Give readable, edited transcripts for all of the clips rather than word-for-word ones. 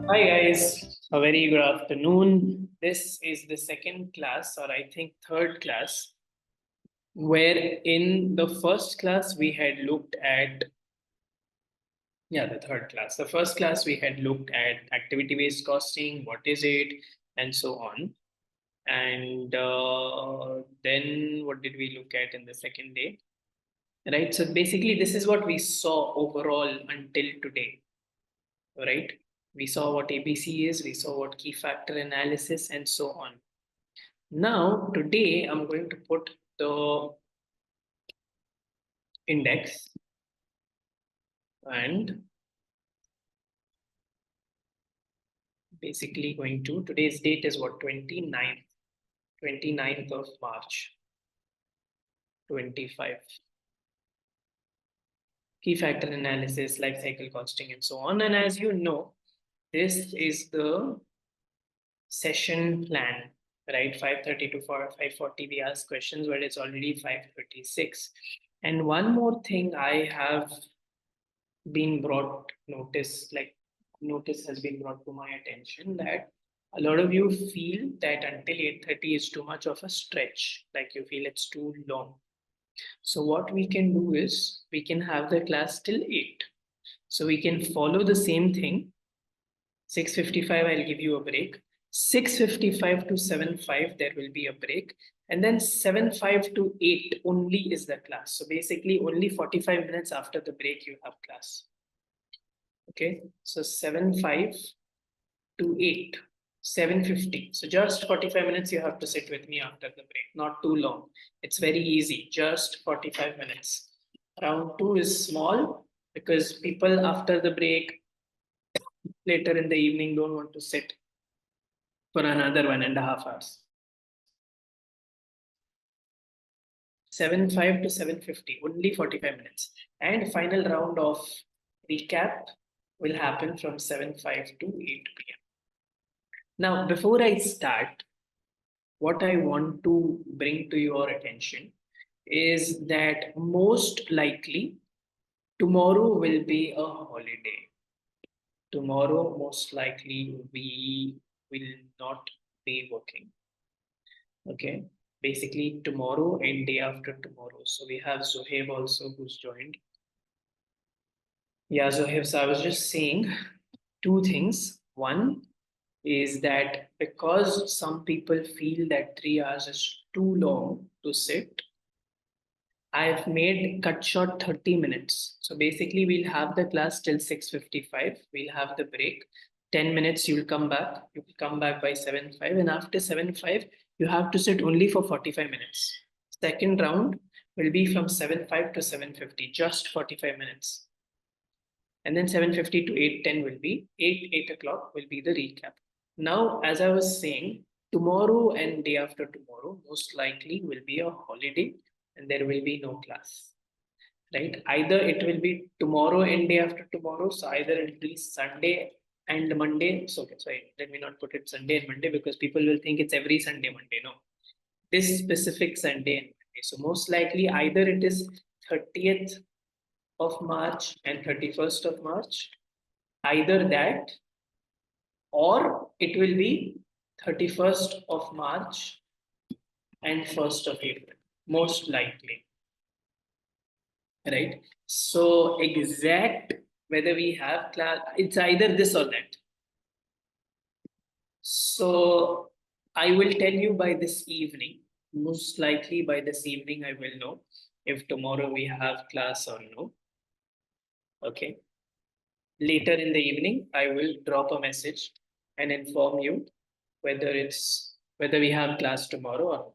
Hi guys, a very good afternoon. This is the second class, or I think third class, where in the first class we had looked at, the third class. The first class we had looked at activity-based costing, what is it, and so on. And then what did we look at in the second day? Right, so basically this is what we saw overall until today, right? We saw what ABC is, we saw what key factor analysis, and so on. Now, today I'm going to put the index and basically going to, today's date is what, 29th of March, 25. Key factor analysis, life cycle costing, and so on. And as you know, this is the session plan, right? 5:30 to 5:40 we ask questions, but it's already 5:36. And one more thing I have been brought notice has been brought to my attention that a lot of you feel that until 8:30 is too much of a stretch, like you feel it's too long. So what we can do is we can have the class till 8. So we can follow the same thing. 6:55, I'll give you a break. 6:55 to 7:05, there will be a break. And then 7:05 to 8 only is the class. So basically only 45 minutes after the break you have class. Okay, so 7:05 to 8, 7:50. So just 45 minutes you have to sit with me after the break, not too long. It's very easy, just 45 minutes. Round 2 is small because people after the break later in the evening don't want to sit for another 1.5 hours. 7:05 to 7:50, only 45 minutes. And final round of recap will happen from 7:05 to 8 p.m. Now, before I start, what I want to bring to your attention is that most likely tomorrow will be a holiday. Tomorrow, most likely, we will not be working. Okay. Basically, tomorrow and day after tomorrow. So we have Zohaib also who's joined. Yeah, Zohaib, so I was just saying two things. One is that because some people feel that 3 hours is too long to sit, I've made cut short 30 minutes. So basically, we'll have the class till 6:55. We'll have the break. 10 minutes, you'll come back. You will come back by 7:05. And after 7:05, you have to sit only for 45 minutes. Second round will be from 7:05 to 7:50, just 45 minutes. And then 7:50 to 8:10 will be 8 o'clock will be the recap. Now, as I was saying, tomorrow and day after tomorrow, most likely will be a holiday and there will be no class, right? Either it will be tomorrow and day after tomorrow. So either it will be Sunday and Monday. So, okay, sorry, let me not put it Sunday and Monday because people will think it's every Sunday, Monday. No, this specific Sunday and Monday. So most likely either it is 30th of March and 31st of March, either that, or it will be 31st of March and 1st of April, most likely, right? So exact whether we have class, it's either this or that. So I will tell you by this evening, most likely by this evening, I will know if tomorrow we have class or no. Okay. Later in the evening, I will drop a message and inform you whether we have class tomorrow or not.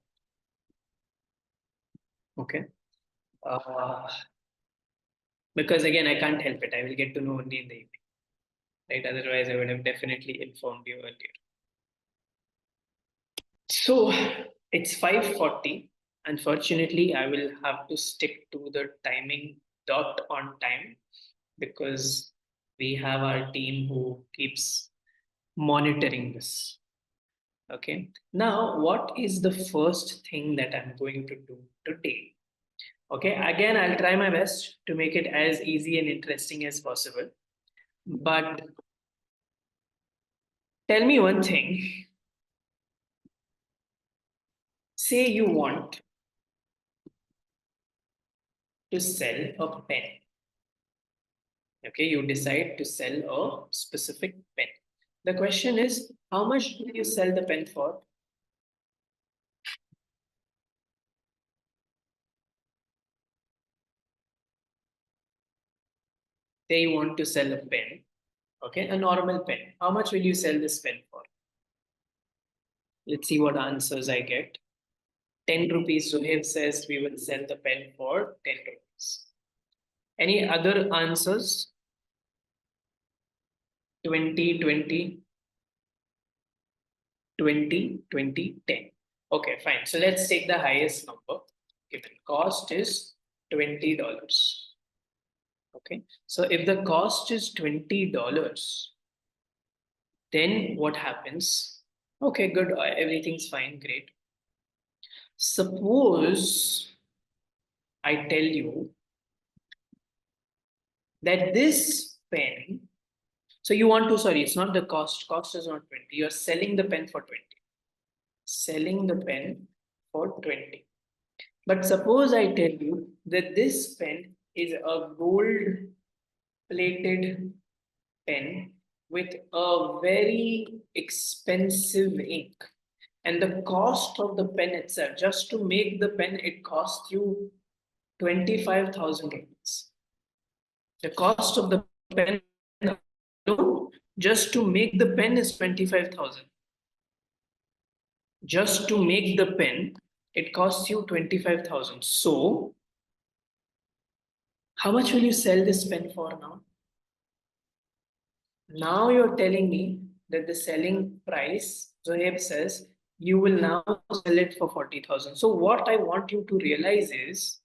Okay. Because again, I can't help it. I will get to know only in the evening, right? Otherwise, I would have definitely informed you earlier. So it's 5:40. Unfortunately, I will have to stick to the timing dot on time because we have our team who keeps monitoring this. Okay. Now, what is the first thing that I'm going to do today? Okay. Again, I'll try my best to make it as easy and interesting as possible. But Tell me one thing. Say you want to sell a pen. Okay, you decide to sell a specific pen. The question is, how much do you sell the pen for? They want to sell a pen, okay, a normal pen. How much will you sell this pen for? Let's see what answers I get. 10 rupees. Zohaib says we will sell the pen for 10 rupees. Any other answers? 20, 20, 20, 20, 10. Okay, fine. So let's take the highest number. Given cost is $20. Okay, so if the cost is $20, then what happens? Okay, good. Everything's fine. Great. Suppose I tell you that this pen, so you want to, sorry, it's not the cost is not 20. You're selling the pen for 20. Selling the pen for 20. But suppose I tell you that this pen is a gold plated pen with a very expensive ink. And the cost of the pen itself, just to make the pen, it costs you 25,000 rupees. The cost of the pen alone, just to make the pen is 25,000. Just to make the pen, it costs you 25,000. So, how much will you sell this pen for now? Now you're telling me that the selling price, Zohaib says, you will now sell it for 40,000. So what I want you to realize is,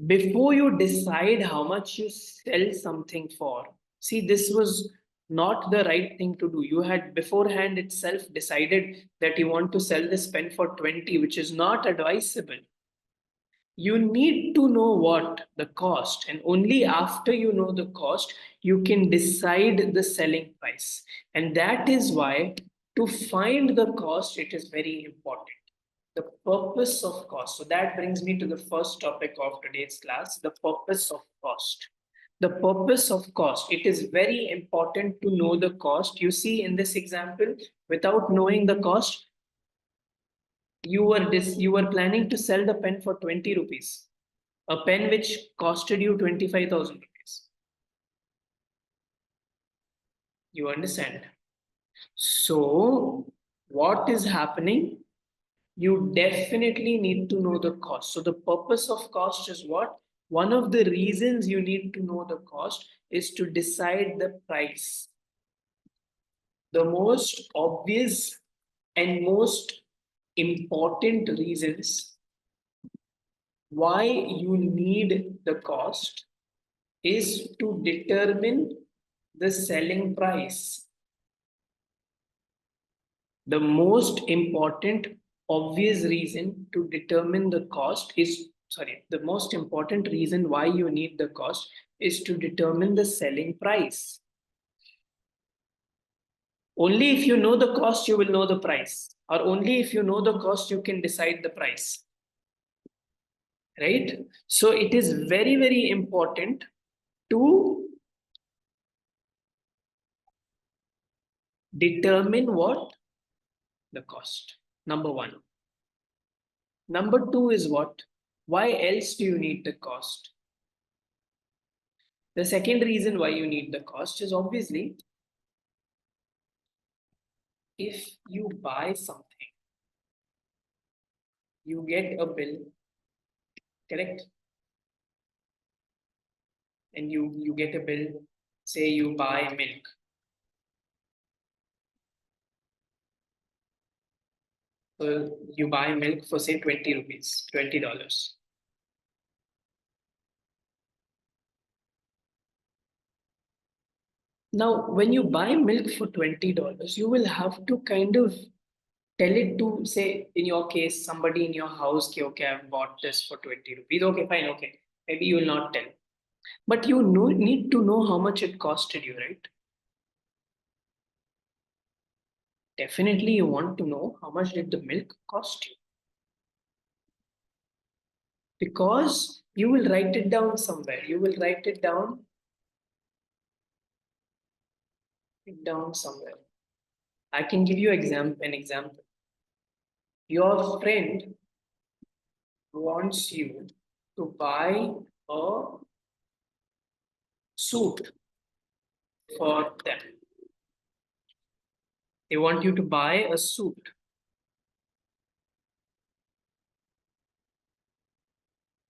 before you decide how much you sell something for, see, this was not the right thing to do. You had beforehand itself decided that you want to sell this pen for 20, which is not advisable. You need to know what the cost, and only after you know the cost, you can decide the selling price. And that is why to find the cost, it is very important. The purpose of cost. So that brings me to the first topic of today's class, the purpose of cost. The purpose of cost. It is very important to know the cost. You see in this example, without knowing the cost, you were planning to sell the pen for 20 rupees. A pen which costed you 25,000 rupees. You understand? So, what is happening? You definitely need to know the cost. So the purpose of cost is what? One of the reasons you need to know the cost is to decide the price. The most obvious and most important reasons why you need the cost is to determine the selling price. The most important obvious reason to determine the cost is, sorry, the most important reason why you need the cost is to determine the selling price. Only if you know the cost, you will know the price. Or only if you know the cost, you can decide the price. Right? So it is very, very important to determine what? The cost. Number one. Number two is what? Why else do you need the cost? The second reason why you need the cost is obviously if you buy something, you get a bill, correct? And you get a bill, say you buy milk. So you buy milk for say 20 rupees, $20. Now, when you buy milk for $20, you will have to kind of tell it to, say, in your case, somebody in your house, okay, I've bought this for 20 rupees. Okay, fine, okay. Maybe you will not tell. But you need to know how much it costed you, right? definitely you want to know how much did the milk cost you. Because you will write it down somewhere. You will write it down somewhere. I can give you an example. Your friend wants you to buy a suit for them. They want you to buy a suit.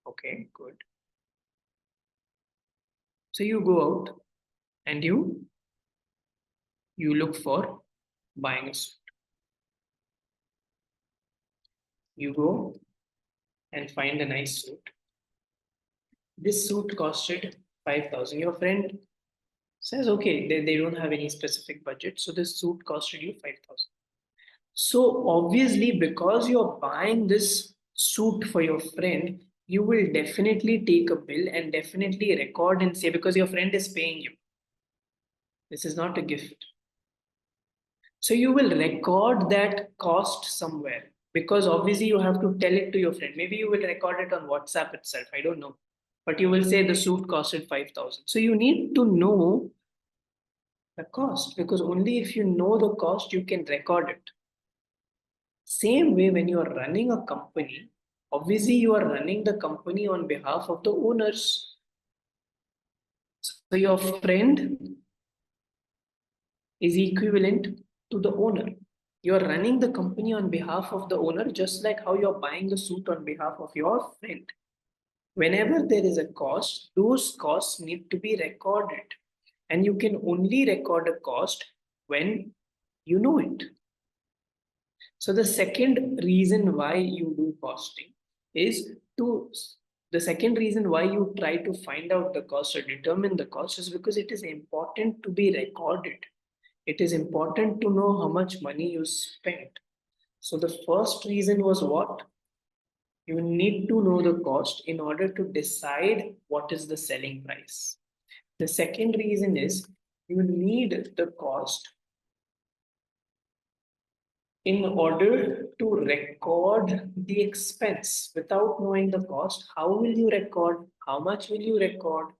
Okay, good. So you go out and you look for buying a suit. You go and find a nice suit. This suit costed 5,000. Your friend says, okay, they don't have any specific budget. So this suit costed you 5,000. So obviously, because you're buying this suit for your friend, you will definitely take a bill and definitely record and say, because your friend is paying you. This is not a gift. So you will record that cost somewhere because obviously you have to tell it to your friend. Maybe you will record it on WhatsApp itself. I don't know. But you will say the suit costed 5,000. So you need to know the cost because only if you know the cost, you can record it. Same way, when you are running a company, obviously you are running the company on behalf of the owners. So your friend is equivalent to the owner. You are running the company on behalf of the owner, just like how you're buying the suit on behalf of your friend. Whenever there is a cost, those costs need to be recorded. And you can only record a cost when you know it. So the second reason why you do costing is to the second reason why you try to find out the cost or determine the cost is because it is important to be recorded. It is important to know how much money you spent. So the first reason was what? You need to know the cost in order to decide what is the selling price. The second reason is you need the cost in order to record the expense. Without knowing the cost, how will you record? How much will you record?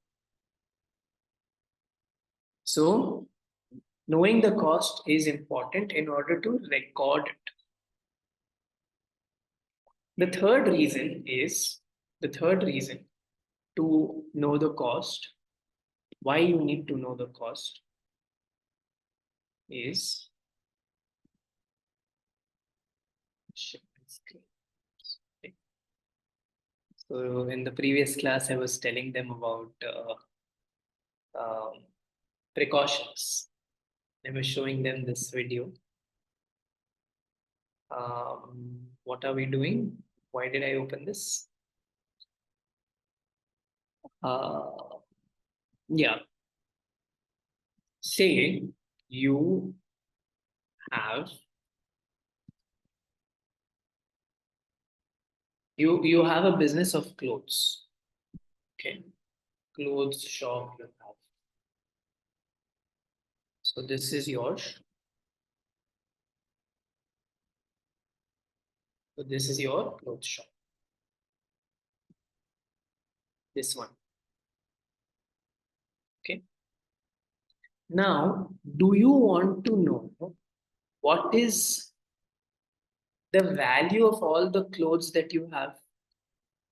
So, knowing the cost is important in order to record it. The third reason to know the cost, why you need to know the cost is so in the previous class, I was telling them about um, precautions. I was showing them this video. What are we doing? Why did I open this? Yeah. Say you have you have a business of clothes. Okay. Clothes shop you have. So this is yours. So this is your clothes shop. This one. Okay. Now, do you want to know what is the value of all the clothes that you have?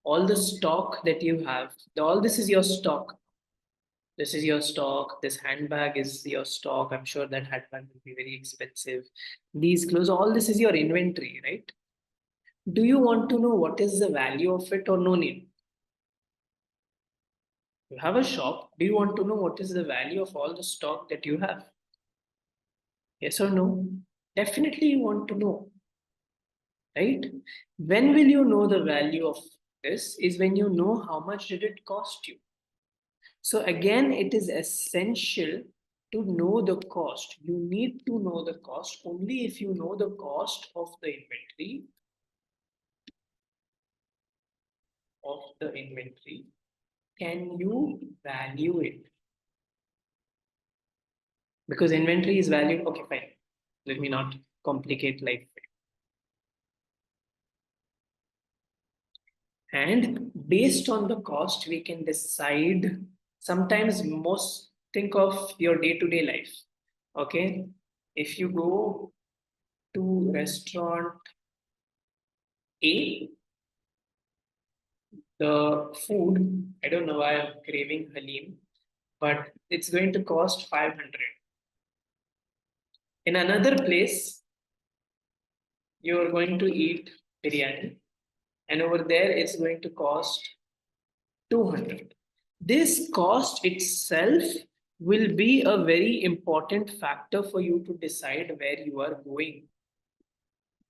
All the stock that you have, all this is your stock. This is your stock. This handbag is your stock. I'm sure that handbag will be very expensive. These clothes, all this is your inventory, right? Do you want to know what is the value of it or no need? You have a shop. Do you want to know what is the value of all the stock that you have? Yes or no? Definitely you want to know, right? When will you know the value of this? Is when you know how much did it cost you. So again, it is essential to know the cost. You need to know the cost. Only if you know the cost of the inventory, can you value it? Because inventory is valued. Okay, fine. Let me not complicate life. And based on the cost, we can decide. Sometimes most think of your day-to-day life. Okay. If you go to restaurant A, the food, I don't know why I'm craving Halim, but it's going to cost 500. In another place, you're going to eat biryani, and over there, it's going to cost 200. This cost itself will be a very important factor for you to decide where you are going.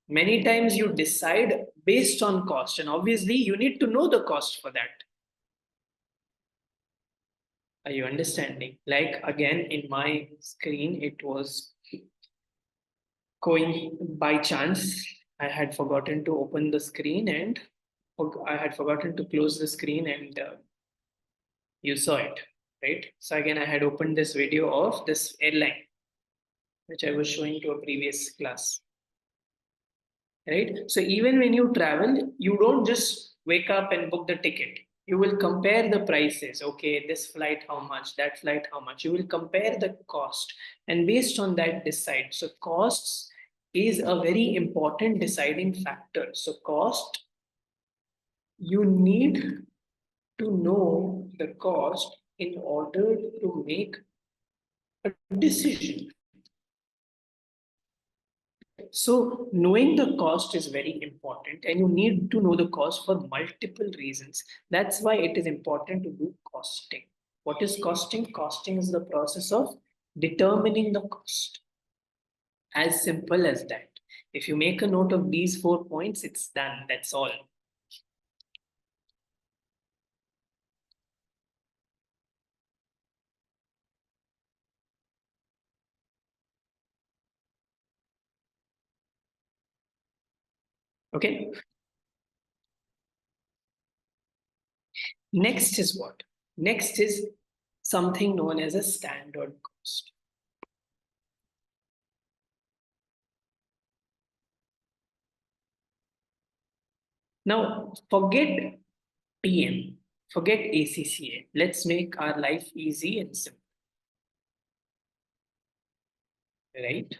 Many times you decide based on cost, and obviously you need to know the cost for that. Are you understanding? Like again, in my screen, it was going by chance. I had forgotten to open the screen and I had forgotten to close the screen, and you saw it, right? So again, I had opened this video of this airline, which I was showing to a previous class, right? So even when you travel, you don't just wake up and book the ticket. You will compare the prices. Okay, this flight, how much, that flight, how much. You will compare the cost, and based on that, decide. So costs is a very important deciding factor. So cost, you need to know the cost in order to make a decision. So, knowing the cost is very important, and you need to know the cost for multiple reasons. That's why it is important to do costing. What is costing? Costing is the process of determining the cost. As simple as that. If you make a note of these 4 points, it's done. That's all. Okay. Next is what? Next is something known as a standard cost. Now, forget PM, forget ACCA. Let's make our life easy and simple, right?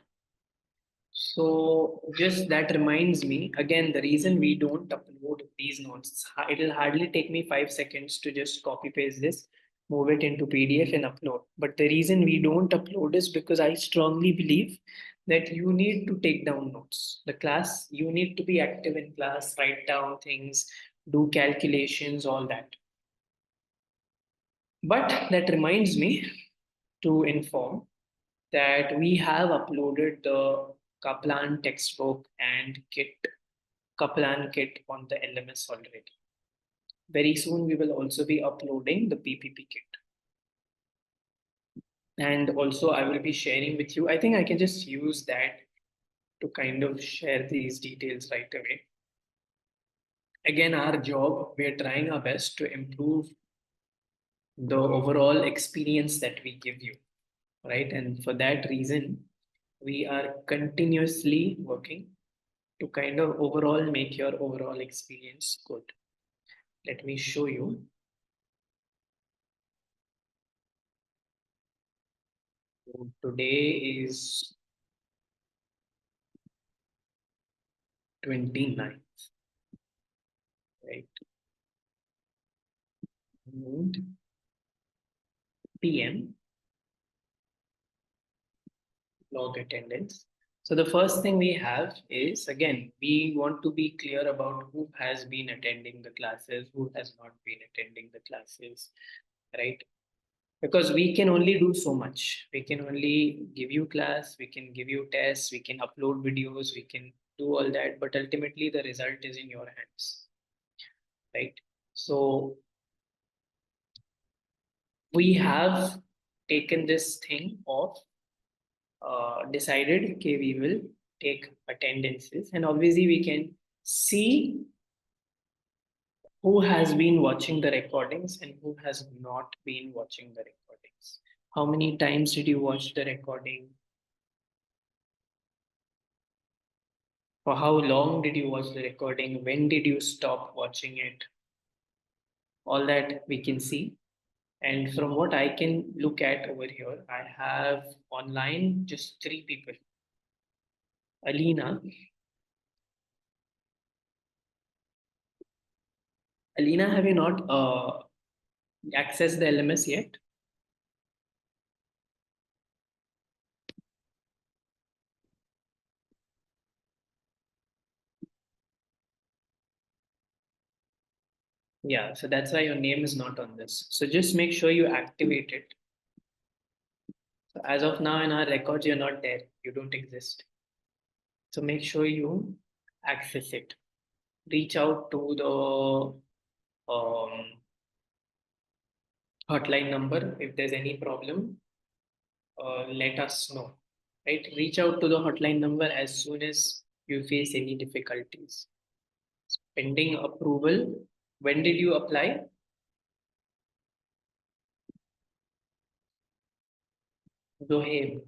So, just that reminds me again, the reason we don't upload these notes, it'll hardly take me 5 seconds to just copy paste this, move it into PDF and upload. But the reason we don't upload is because I strongly believe that you need to take down notes. The class, you need to be active in class, write down things, do calculations, all that. But that reminds me to inform that we have uploaded the Kaplan textbook and Kaplan kit on the LMS already. Very soon we will also be uploading the PPP kit. And also I will be sharing with you. I think I can just use that to kind of share these details right away. Again, our job, we are trying our best to improve the overall experience that we give you, right? And for that reason, we are continuously working to kind of overall make your overall experience good. Let me show you. So today is 29th, right? And PM, log attendance. So the first thing we have is, again, we want to be clear about who has been attending the classes, who has not been attending the classes, right? Because we can only do so much. We can only give you class, we can give you tests, we can upload videos, we can do all that, but ultimately the result is in your hands, right? So we have taken this thing of decided, okay, we will take attendances, and obviously we can see who has been watching the recordings and who has not been watching the recordings. How many times did you watch the recording? For how long did you watch the recording? When did you stop watching it? All that we can see. And from what I can look at over here, I have online just three people. Alina. Alina, have you not accessed the LMS yet? Yeah, so that's why your name is not on this. So just make sure you activate it. So as of now in our records, you're not there. You don't exist. So make sure you access it. Reach out to the hotline number if there's any problem. Let us know. Right? Reach out to the hotline number as soon as you face any difficulties. Pending approval. When did you apply? Zohaib.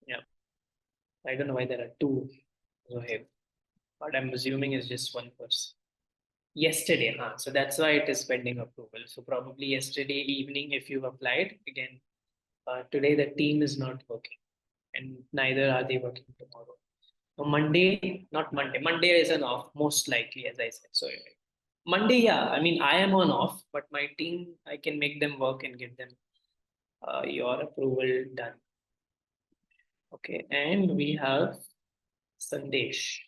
Yeah. I don't know why there are two Zohaib, but I'm assuming it's just one person. Yesterday, huh? So that's why it is pending approval. So probably yesterday evening, if you've applied, again, today the team is not working, and neither are they working tomorrow. So Monday, not Monday. Monday is an off, most likely, as I said. So Monday, yeah. I mean, I am on off, but my team, I can make them work and get them your approval done. Okay, and we have Sandesh.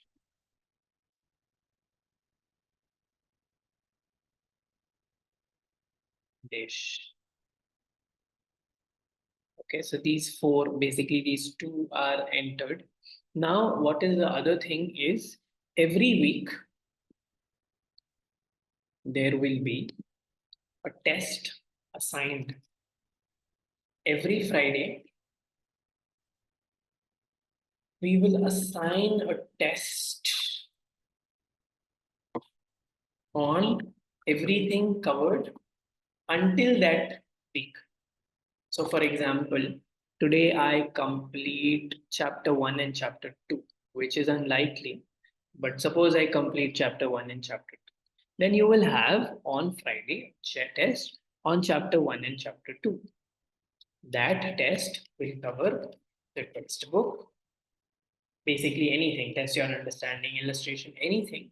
Sandesh. Okay, so these four, basically these two are entered. Now, what is the other thing is every week there will be a test assigned. Every Friday, we will assign a test on everything covered until that week. So, for example, today I complete chapter 1 and chapter 2, which is unlikely. But suppose I complete chapter 1 and chapter 2. Then you will have on Friday test on chapter 1 and chapter 2. That test will cover the textbook, basically anything, test your understanding, illustration, anything,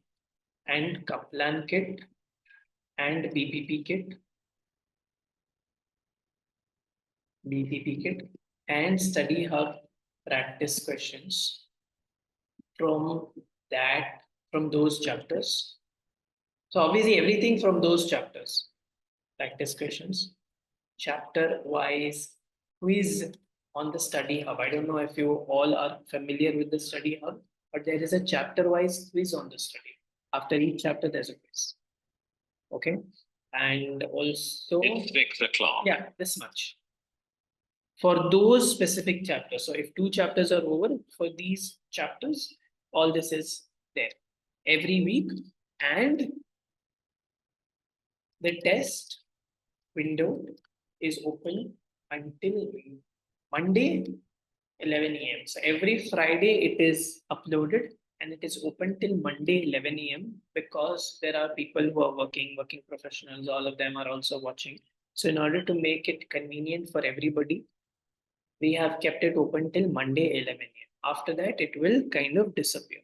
and Kaplan kit and BPP kit, and study hub practice questions from that from those chapters. So obviously everything from those chapters, practice questions, chapter wise quiz on the study hub. I don't know if you all are familiar with the study hub, but there is a chapter wise quiz on the study. After each chapter, there's a quiz. Okay. And also, it's 6 o'clock. Yeah, this much. For those specific chapters. So if two chapters are over, for these chapters, all this is there every week. And the test window is open until Monday 11 a.m. So every Friday it is uploaded and it is open till Monday 11 a.m. because there are people who are working professionals, all of them are also watching. So in order to make it convenient for everybody, we have kept it open till Monday 11 a.m. After that, it will kind of disappear.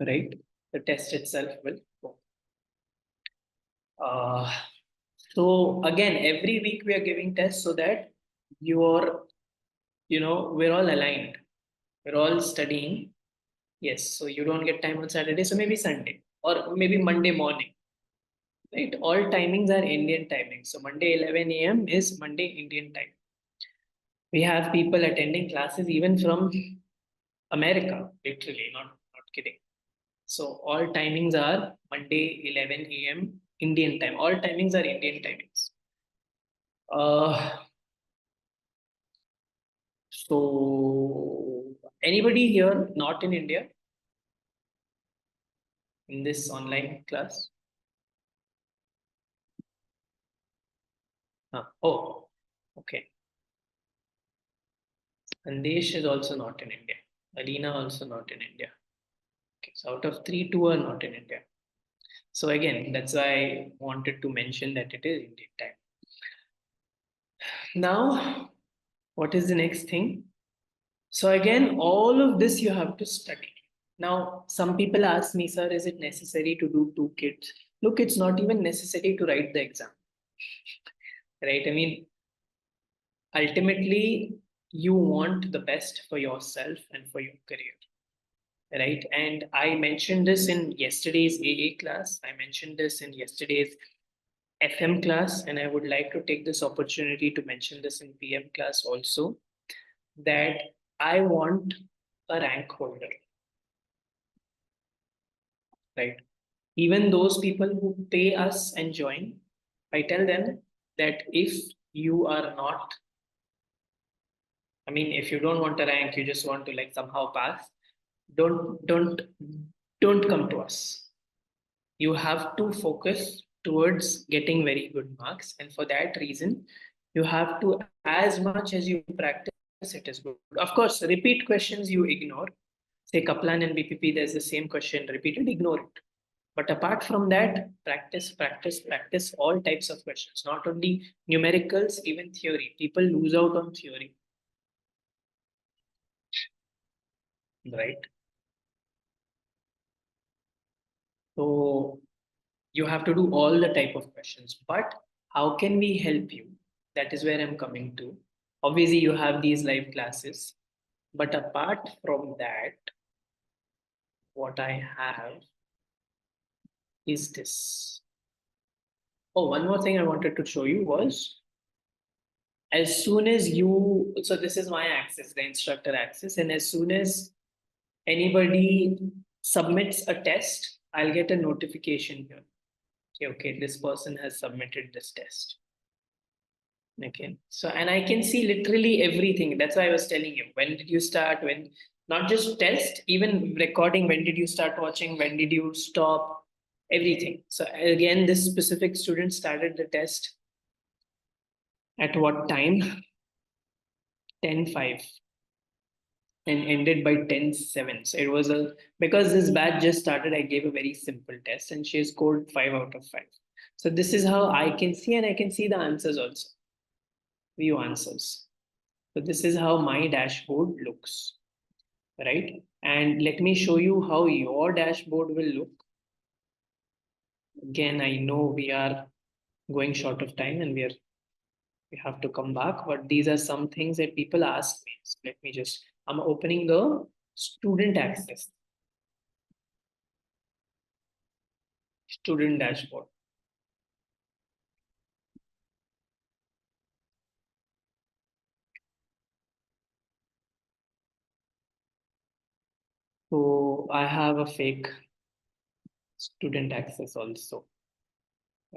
Right? The test itself will go. Uh, so again, every week we are giving tests so that you're, we're all aligned. We're all studying. Yes, so you don't get time on Saturday, so maybe Sunday or maybe Monday morning. Right? All timings are Indian timings. So Monday 11 a.m. is Monday Indian time. We have people attending classes even from America, literally, not kidding. So all timings are Monday 11 a.m. Indian time. All timings are Indian timings. Uh, so anybody here not in India in this online class? Oh, okay. Sandesh is also not in India. Alina also not in India. Okay, so out of three, two are not in India. So again, that's why I wanted to mention that it is Indian time. Now, what is the next thing? So again, all of this you have to study. Now, some people ask me, sir, is it necessary to do two kids? Look, it's not even necessary to write the exam, right? I mean, ultimately, you want the best for yourself and for your career, right? And I mentioned this in yesterday's AA class. I mentioned this in yesterday's FM class, and I would like to take this opportunity to mention this in PM class also, that I want a rank holder, right? Even those people who pay us and join, I tell them that if you are not, I mean, if you don't want a rank, you just want to like somehow pass, don't, don't, don't come to us. You have to focus towards getting very good marks. And for that reason, you have to, as much as you practice, it is good. Of course, repeat questions you ignore. Say Kaplan and BPP, there's the same question repeated, ignore it. But apart from that, practice, practice, practice all types of questions, not only numericals, even theory. People lose out on theory, right? So you have to do all the type of questions. But how can we help you? That is where I'm coming to. Obviously, you have these live classes. But apart from that, what I have is this. Oh, one more thing I wanted to show you was as soon as you, so this is my access, the instructor access, and as soon as anybody submits a test, I'll get a notification here. Okay, this person has submitted this test. Okay, so and I can see literally everything. That's why I was telling you. When did you start? When not just test, even recording. When did you start watching? When did you stop? Everything. So again, this specific student started the test at what time? 10:05 and ended by 10:07. So it was a because this batch just started, I gave a very simple test and she scored 5 out of 5. So this is how I can see, and I can see the answers also. View answers. So this is how my dashboard looks, right? And let me show you how your dashboard will look. Again, I know we are going short of time and we have to come back, but these are some things that people ask me. So let me just, I'm opening the student access, student dashboard. So I have a fake student access also,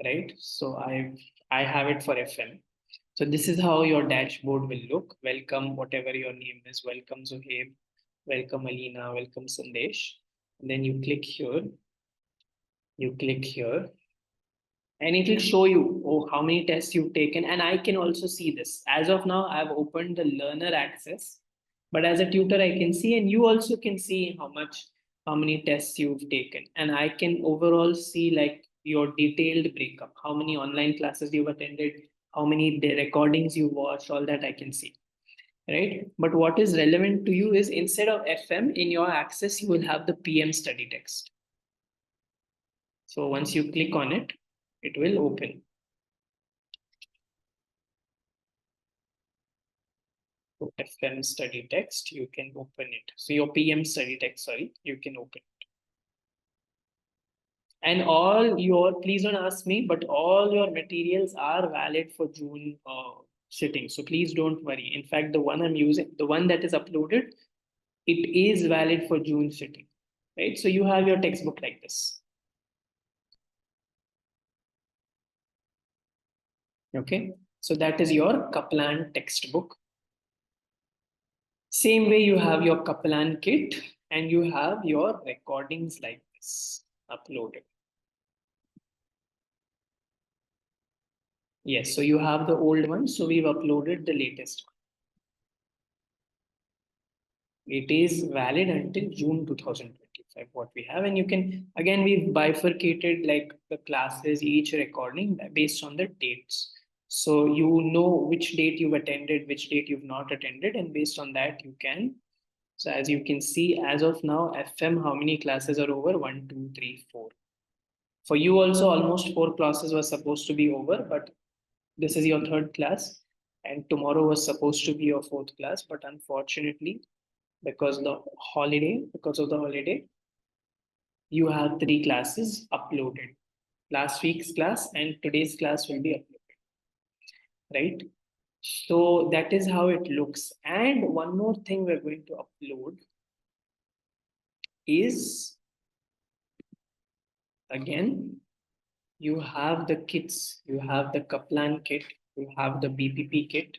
right? So I have it for FM. So this is how your dashboard will look. Welcome, whatever your name is. Welcome Zohaib. Welcome Alina. Welcome Sandesh. And then you click here. You click here. And it will show you, oh, how many tests you've taken. And I can also see this. As of now, I've opened the learner access. But as a tutor, I can see, and you also can see how many tests you've taken. And I can overall see like your detailed breakup, how many online classes you've attended, how many recordings you watched, all that I can see. Right. But what is relevant to you is instead of FM in your access, you will have the PM study text. So once you click on it, it will open. So FM study text, you can open it. So your PM study text, sorry, you can open it. And all your, please don't ask me, but all your materials are valid for June sitting. So please don't worry. In fact, the one I'm using, the one that is uploaded, it is valid for June sitting, right? So you have your textbook like this. Okay. So that is your Kaplan textbook. Same way you have your Kaplan kit and you have your recordings like this uploaded. Yes, so you have the old one, so we've uploaded the latest one. It is valid until June 2025, what we have. And you can, again, we've bifurcated like the classes, each recording based on the dates. So you know which date you've attended, which date you've not attended, and based on that, you can. So as you can see, as of now, FM, how many classes are over? 1, 2, 3, 4. For you also, almost 4 classes were supposed to be over, but this is your third class, and tomorrow was supposed to be your fourth class, but unfortunately, because of the holiday, you have 3 classes uploaded. Last week's class and today's class will be uploaded, right? So that is how it looks. And one more thing we're going to upload is, again, you have the kits, you have the Kaplan kit, you have the BPP kit,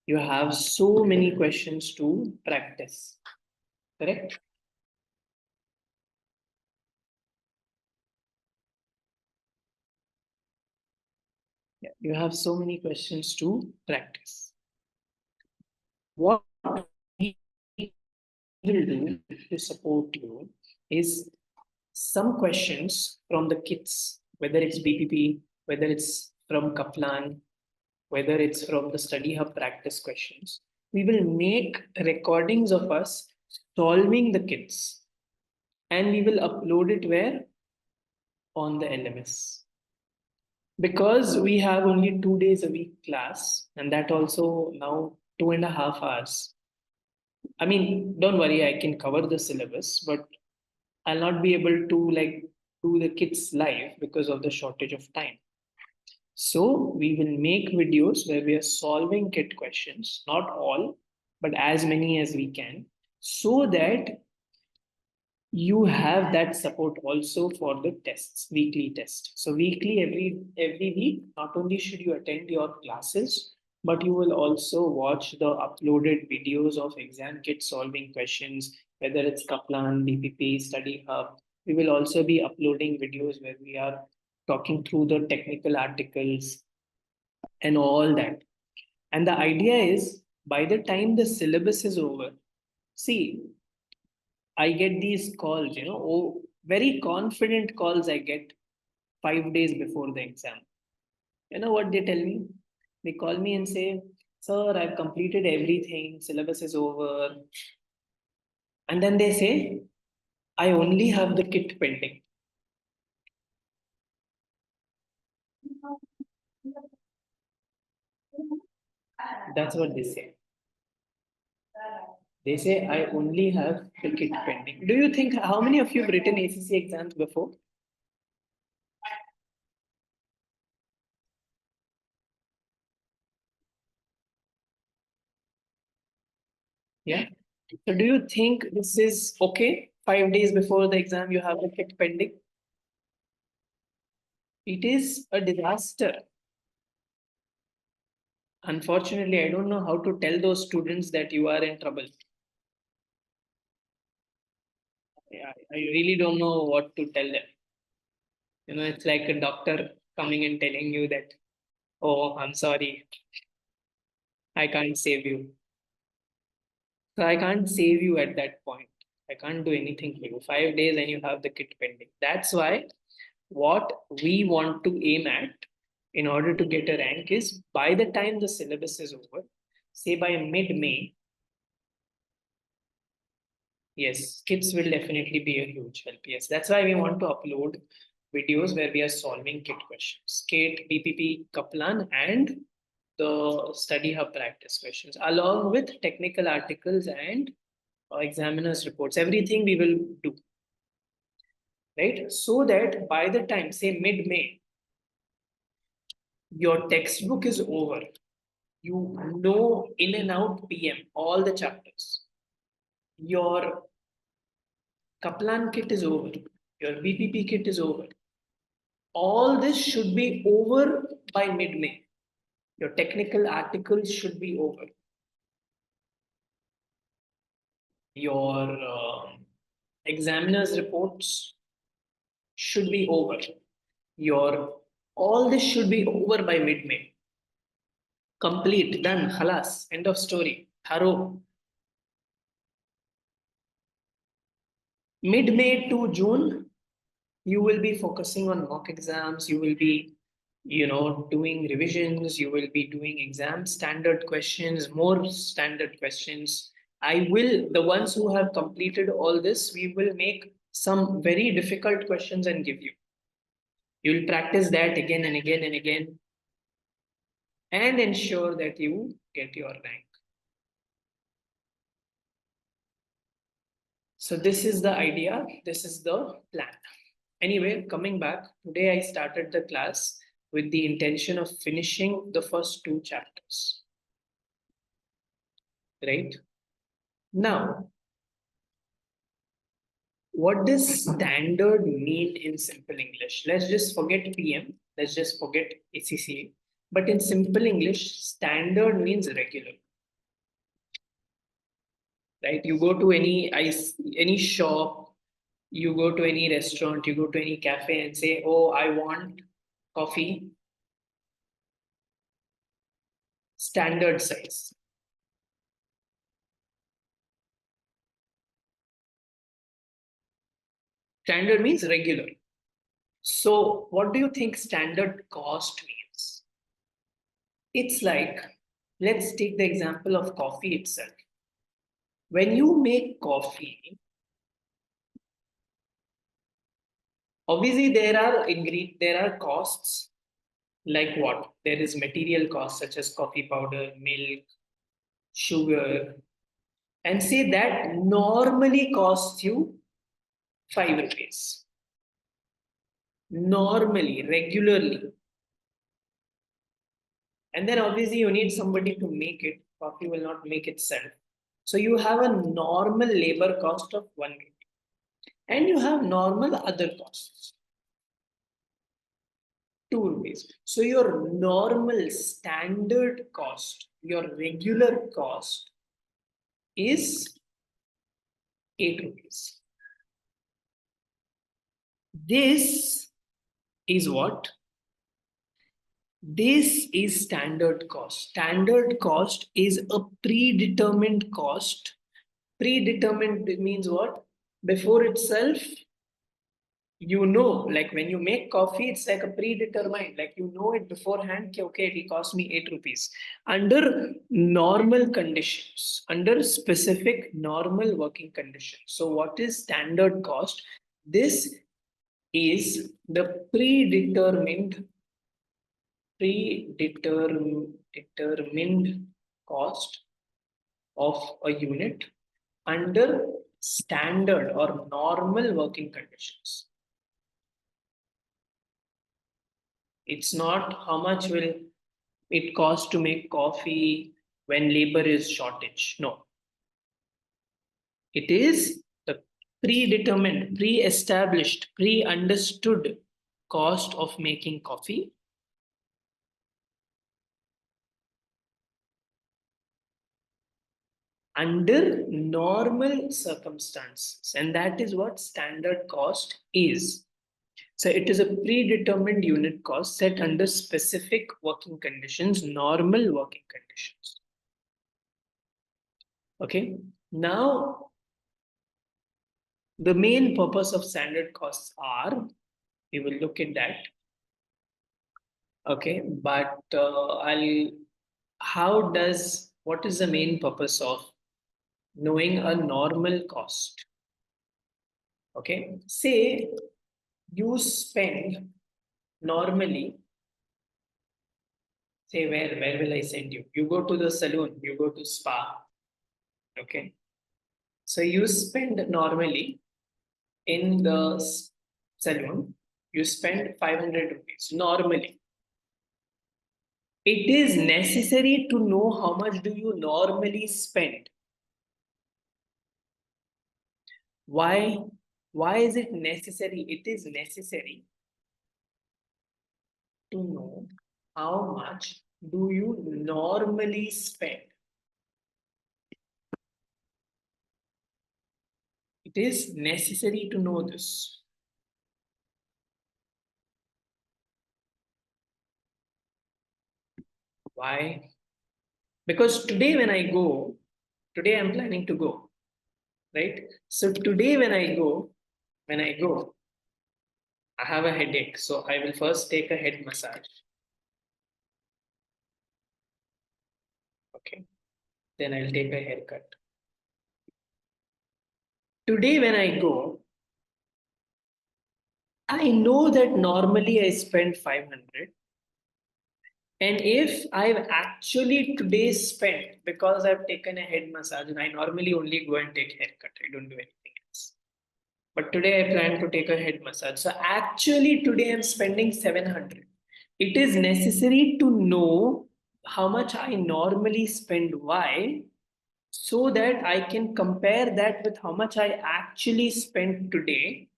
you have so many questions to practice, correct? Yeah, you have so many questions to practice. What we will do to support you is some questions from the kits, whether it's BPP, whether it's from Kaplan, whether it's from the Study Hub practice questions. We will make recordings of us solving the kits, and we will upload it where? On the LMS. Because we have only 2 days a week class, and that also now 2.5 hours. I mean, don't worry, I can cover the syllabus, but I'll not be able to like do the kits live because of the shortage of time. So we will make videos where we are solving kit questions, not all, but as many as we can, so that you have that support also for the tests, weekly test. So weekly, every week, not only should you attend your classes, but you will also watch the uploaded videos of exam kit solving questions, whether it's Kaplan, BPP, Study Hub. We will also be uploading videos where we are talking through the technical articles and all that. And the idea is, by the time the syllabus is over, see, I get these calls, very confident calls I get 5 days before the exam. You know what they tell me? They call me and say, "Sir, I've completed everything, syllabus is over." And then they say, "I only have the kit pending." That's what they say. They say, "I only have the kit pending." Do you think how many of you have written ACC exams before? Yeah. So do you think this is okay? 5 days before the exam, you have the kit pending? It is a disaster. Unfortunately, I don't know how to tell those students that you are in trouble. I really don't know what to tell them. It's like a doctor coming and telling you that, "Oh, I'm sorry, I can't save you." So I can't save you at that point. I can't do anything for you. 5 days and you have the kit pending. That's why what we want to aim at in order to get a rank is, by the time the syllabus is over, say by mid-May, yes, kits will definitely be a huge help. Yes, that's why we want to upload videos where we are solving kit questions, KIT, BPP, Kaplan, and the Study Hub practice questions, along with technical articles and examiners' reports. Everything we will do, right? So that by the time, say mid-May, your textbook is over. You know in and out PM, all the chapters. Your Kaplan kit is over. Your BPP kit is over. All this should be over by mid-May. Your technical articles should be over. Your examiner's reports should be over. Your all this should be over by mid-May. Complete, done, halas, end of story. Thorough. Mid-May to June, you will be focusing on mock exams, you will be doing revisions, you will be doing exam standard questions, more standard questions. The ones who have completed all this, we will make some very difficult questions and give you. You'll practice that again and again and again and ensure that you get your rank. So this is the idea, this is the plan. Anyway, coming back, today I started the class with the intention of finishing the first two chapters. Right? Now, what does standard mean in simple English? Let's just forget PM, let's just forget ACCA. But in simple English, standard means regular. Right? You go to any shop, you go to any restaurant, you go to any cafe and say, oh, I want coffee, standard size. Standard means regular. So what do you think standard cost means? It's like, let's take the example of coffee itself. When you make coffee, obviously there are costs. Like what? There is material costs such as coffee powder, milk, sugar, and say that normally costs you 5 rupees. Normally, regularly. And then obviously you need somebody to make it. Coffee will not make itself. So you have a normal labor cost of 1 rupee. And you have normal other costs. 2 rupees. So your normal standard cost, your regular cost is 8 rupees. This is what? This is standard cost. Standard cost is a predetermined cost. Predetermined means what? Before itself, like when you make coffee, it's like a predetermined, like it beforehand, okay, it will cost me 8 rupees. Under normal conditions, under specific normal working conditions. So what is standard cost? This is the determined cost of a unit under standard or normal working conditions. It's not how much will it cost to make coffee when labor is shortage. No. It is the predetermined, pre-established, pre-understood cost of making coffee under normal circumstances. And that is what standard cost is. So it is a predetermined unit cost set under specific working conditions, normal working conditions. Okay. Now, the main purpose of standard costs are, we will look at that. Okay. But what is the main purpose of knowing a normal cost? Okay. Say you spend normally, say where will I send you? You go to the salon, you go to spa. Okay. So you spend normally in the salon, you spend 500 rupees normally. It is necessary to know how much do you normally spend. Why? Why is it necessary? It is necessary to know how much do you normally spend. It is necessary to know this. Why? Because today I'm planning to go, right? So today when I go, when I go, I have a headache, so I will first take a head massage. Okay. Then I'll take a haircut. Today, when I go, I know that normally I spend 500. And if I've actually today spent, because I've taken a head massage, and I normally only go and take haircut, I don't do anything else. But today I plan to take a head massage. So actually today I'm spending 700. It is necessary to know how much I normally spend. Why? So that I can compare that with how much I actually spent today.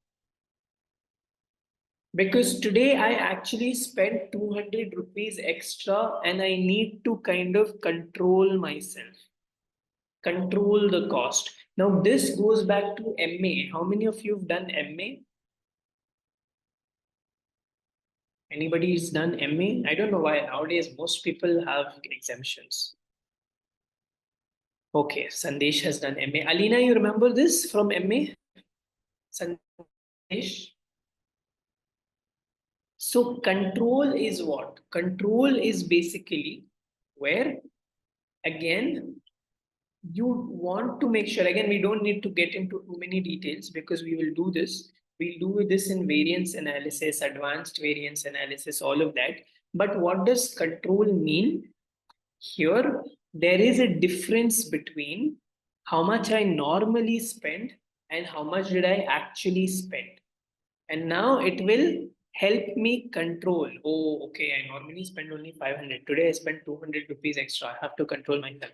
Because today I actually spent 200 rupees extra and I need to kind of control myself, control the cost. Now, this goes back to MA. How many of you have done MA? Anybody's done MA? I don't know why nowadays most people have exemptions. Okay, Sandesh has done MA. Alina, you remember this from MA? Sandesh? So control is what? Control is basically where, again, you want to make sure, again, we don't need to get into too many details because we will do this. We'll do this in variance analysis, advanced variance analysis, all of that. But what does control mean? Here, there is a difference between how much I normally spend and how much did I actually spend. And now it will help me control. Oh, okay, I normally spend only 500. Today I spent 200 rupees extra. I have to control myself.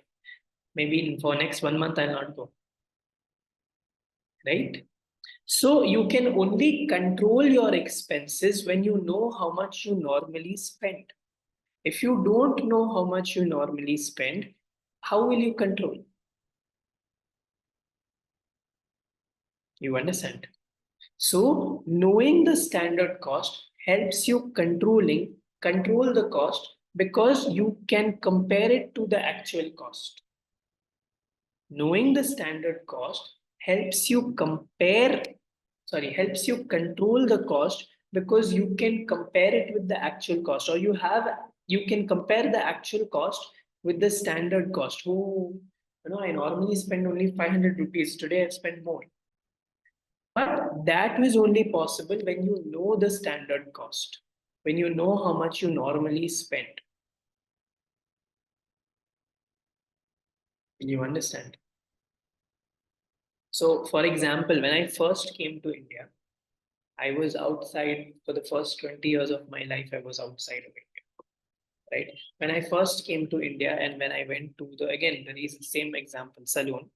Maybe for next 1 month, I'll not go. Right? So you can only control your expenses when you know how much you normally spend. If you don't know how much you normally spend, how will you control? You understand? So knowing the standard cost helps you control the cost because you can compare it to the actual cost. Knowing the standard cost helps you control the cost because you can compare it with the actual cost, or you can compare the actual cost with the standard cost. Oh, I normally spend only 500 rupees. Today I've spent more. But that is only possible when you know the standard cost, when you know how much you normally spend. You understand? So, for example, when I first came to India, I was outside for the first 20 years of my life, I was outside of India, right? When I first came to India and when I went to again, the same example, saloon,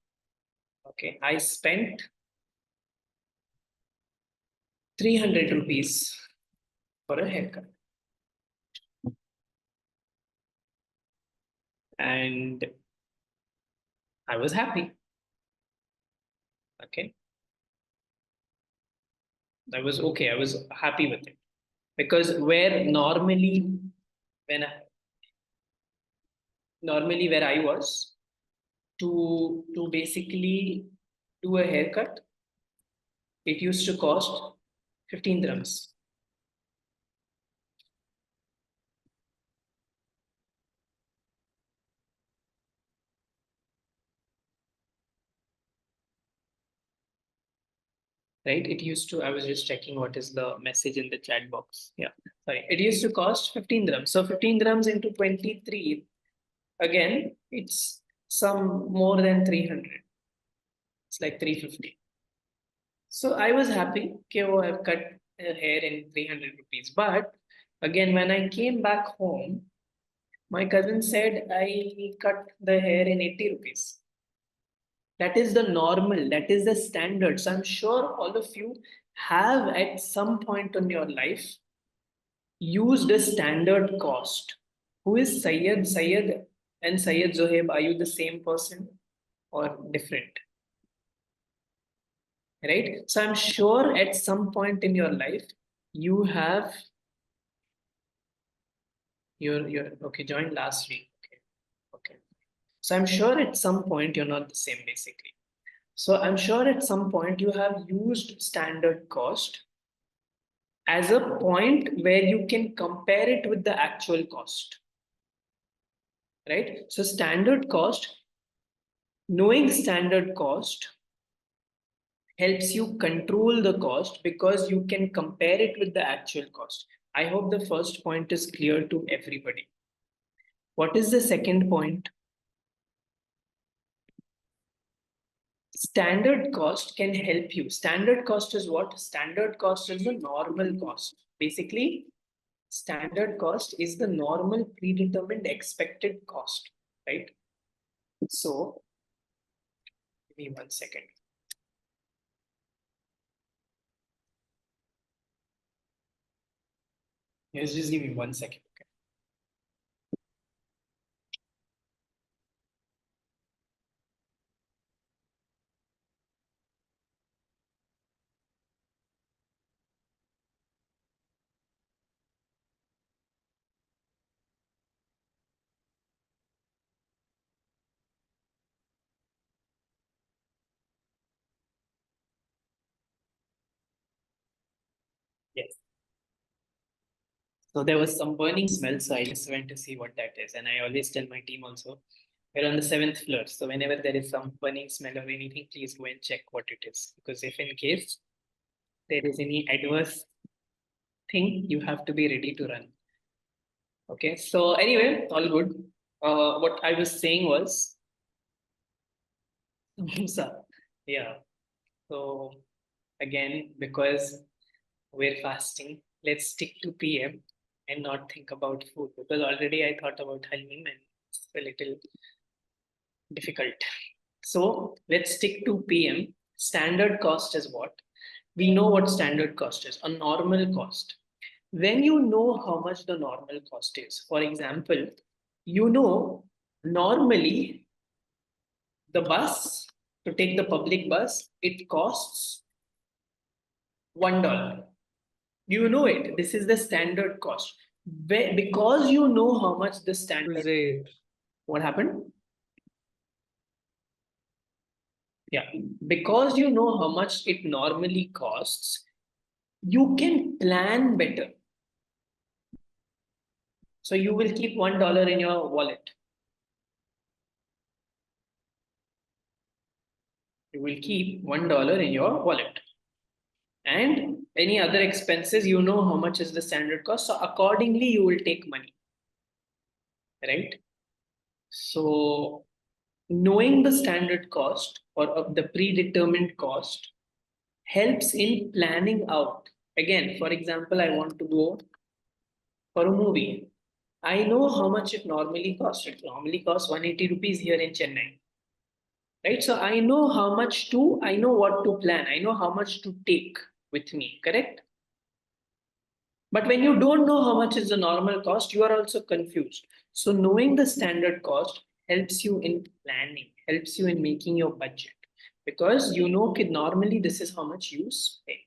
okay, I spent 300 rupees for a haircut. And I was happy, okay? I was okay, I was happy with it. Because where when I, normally where I was, to basically do a haircut, it used to cost 15 dirhams. Right? It used to, I was just checking what is the message in the chat box. Yeah, sorry. It used to cost 15 dirhams. So 15 dirhams into 23, again, it's some more than 300. It's like 350. So I was happy. Okay, oh, I've cut hair in 300 rupees. But again, when I came back home, my cousin said I cut the hair in 80 rupees. That is the normal, that is the standard. So I'm sure all of you have at some point in your life used a standard cost. Who is Syed? Syed and Syed Zohaib, are you the same person or different? Right? So I'm sure at some point in your life, you have your okay, joined last week. Okay. Okay. So I'm sure at some point you're not the same basically. So I'm sure at some point you have used standard cost as a point where you can compare it with the actual cost, right? So standard cost, knowing standard cost helps you control the cost because you can compare it with the actual cost. I hope the first point is clear to everybody. What is the second point? Standard cost can help you. Standard cost is what? Standard cost is the normal cost. Basically, standard cost is the normal predetermined expected cost, right? So, give me 1 second. Yes, just give me 1 second. Okay. Yes. So there was some burning smell, so I just went to see what that is. And I always tell my team also, we're on the seventh floor. So whenever there is some burning smell or anything, please go and check what it is. Because if in case there is any adverse thing, you have to be ready to run. Okay, so anyway, all good. What I was saying was, so, yeah. So again, because we're fasting, let's stick to PM and not think about food because already I thought about Halim and it's a little difficult. So let's stick to PM. Standard cost is what? We know what standard cost is, a normal cost. When you know how much the normal cost is, for example, you know normally the bus, to take the public bus, it costs $1. You know it. This is the standard cost. Because you know how much the standard. Great. What happened? Yeah, because you know how much it normally costs, you can plan better. So you will keep $1 in your wallet. You will keep $1 in your wallet. And any other expenses, you know how much is the standard cost. So accordingly, you will take money. Right? So knowing the standard cost or of the predetermined cost helps in planning out. Again, for example, I want to go for a movie. I know how much it normally costs. It normally costs 180 rupees here in Chennai. Right? So I know how much to, I know what to plan. I know how much to take with me, correct? But when you don't know how much is the normal cost, you are also confused. So knowing the standard cost helps you in planning, helps you in making your budget because you know that normally this is how much you spend.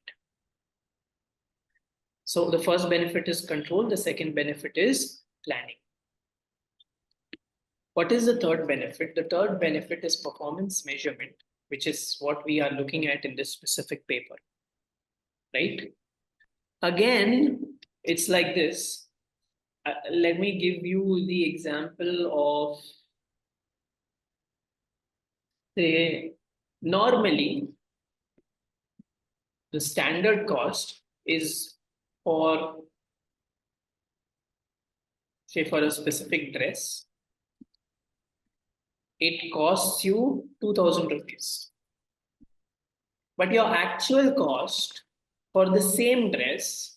So the first benefit is control. The second benefit is planning. What is the third benefit? The third benefit is performance measurement, which is what we are looking at in this specific paper, right? Again, it's like this. Let me give you the example of, say, normally the standard cost is for, say, for a specific dress, it costs you 2000 rupees. But your actual cost for the same dress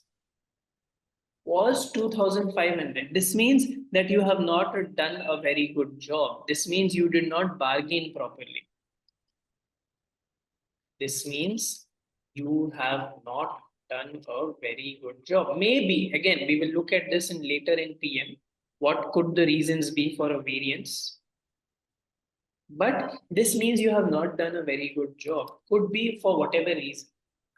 was 2500. This means that you have not done a very good job. This means you did not bargain properly. This means you have not done a very good job. Maybe, again, we will look at this in later in PM. What could the reasons be for a variance? But this means you have not done a very good job. Could be for whatever reason.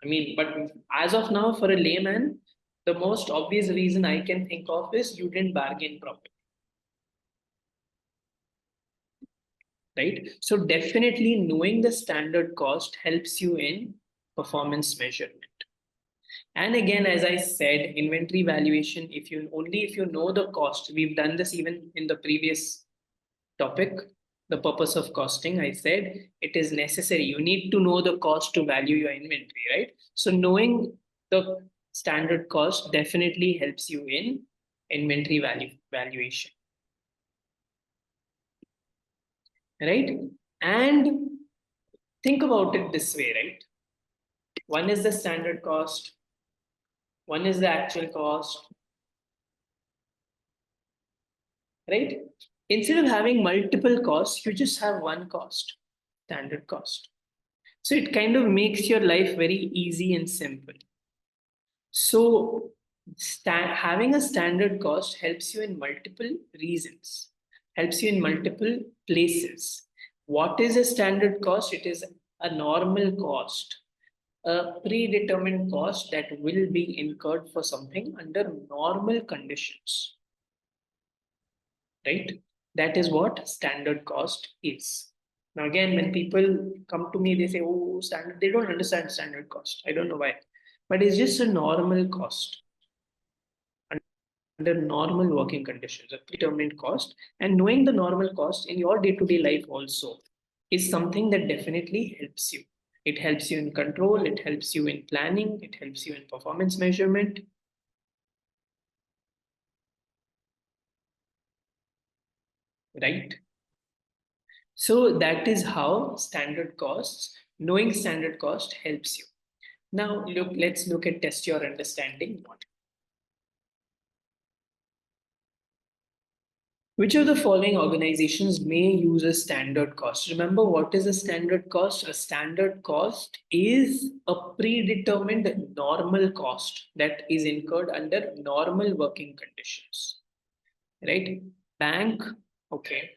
I mean, but as of now, for a layman, the most obvious reason I can think of is you didn't bargain properly. right? So definitely knowing the standard cost helps you in performance measurement. And again, as I said, inventory valuation, if you know the cost, we've done this even in the previous topic, the purpose of costing, I said it is necessary. You need to know the cost to value your inventory, right? So knowing the standard cost definitely helps you in inventory valuation, right? And think about it this way, right? One is the standard cost, one is the actual cost, right? Instead of having multiple costs, you just have one cost, standard cost. So it kind of makes your life very easy and simple. So having a standard cost helps you in multiple reasons, helps you in multiple places. What is a standard cost? It is a normal cost, a predetermined cost that will be incurred for something under normal conditions, right? That is what standard cost is. Now, again, when people come to me, they say, oh, standard, they don't understand standard cost. I don't know why. But it's just a normal cost under normal working conditions, a predetermined cost. And knowing the normal cost in your day to day life also is something that definitely helps you. It helps you in control, it helps you in planning, it helps you in performance measurement, right? So that is how standard costs, knowing standard cost helps you. Now, let's look at test your understanding. Which of the following organizations may use a standard cost? Remember, what is a standard cost? A standard cost is a predetermined normal cost that is incurred under normal working conditions, right? Bank, okay.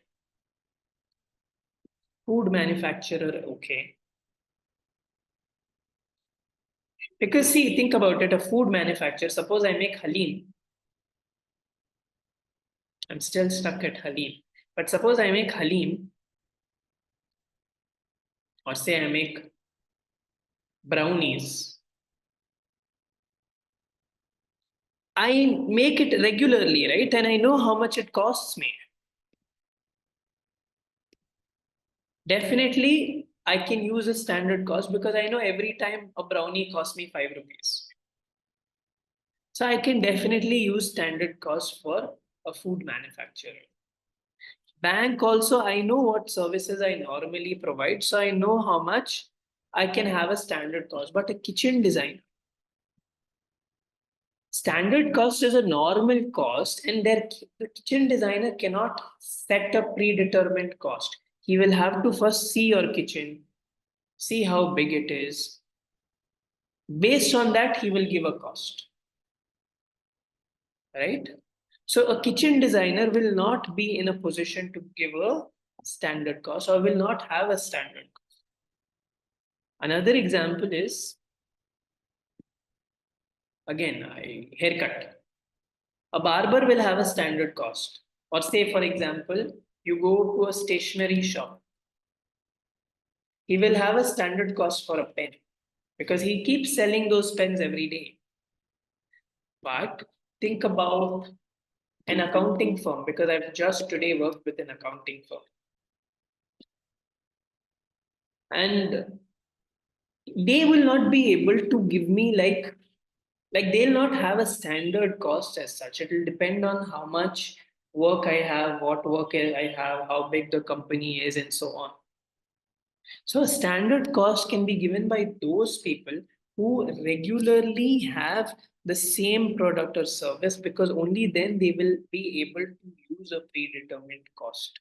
Food manufacturer, okay. Because see, think about it, a food manufacturer, suppose I make Halim, I'm still stuck at Halim. But suppose I make Halim, or say I make brownies. I make it regularly, right? And I know how much it costs me. Definitely, I can use a standard cost because I know every time a brownie costs me 5 rupees. So I can definitely use standard cost for a food manufacturer. Bank also, I know what services I normally provide, so I know how much I can have a standard cost. But a kitchen designer, standard cost is a normal cost, and the kitchen designer cannot set a predetermined cost. He will have to first see your kitchen, see how big it is. Based on that, he will give a cost, right? So a kitchen designer will not be in a position to give a standard cost or will not have a standard cost. Another example is again a haircut. A barber will have a standard cost. Or say, for example, you go to a stationery shop. He will have a standard cost for a pen because he keeps selling those pens every day. But think about an accounting firm because I've just today worked with an accounting firm. And they will not be able to give me like they'll not have a standard cost as such. It will depend on how much work I have, what work I have, how big the company is, and so on. So a standard cost can be given by those people who regularly have the same product or service because only then they will be able to use a predetermined cost.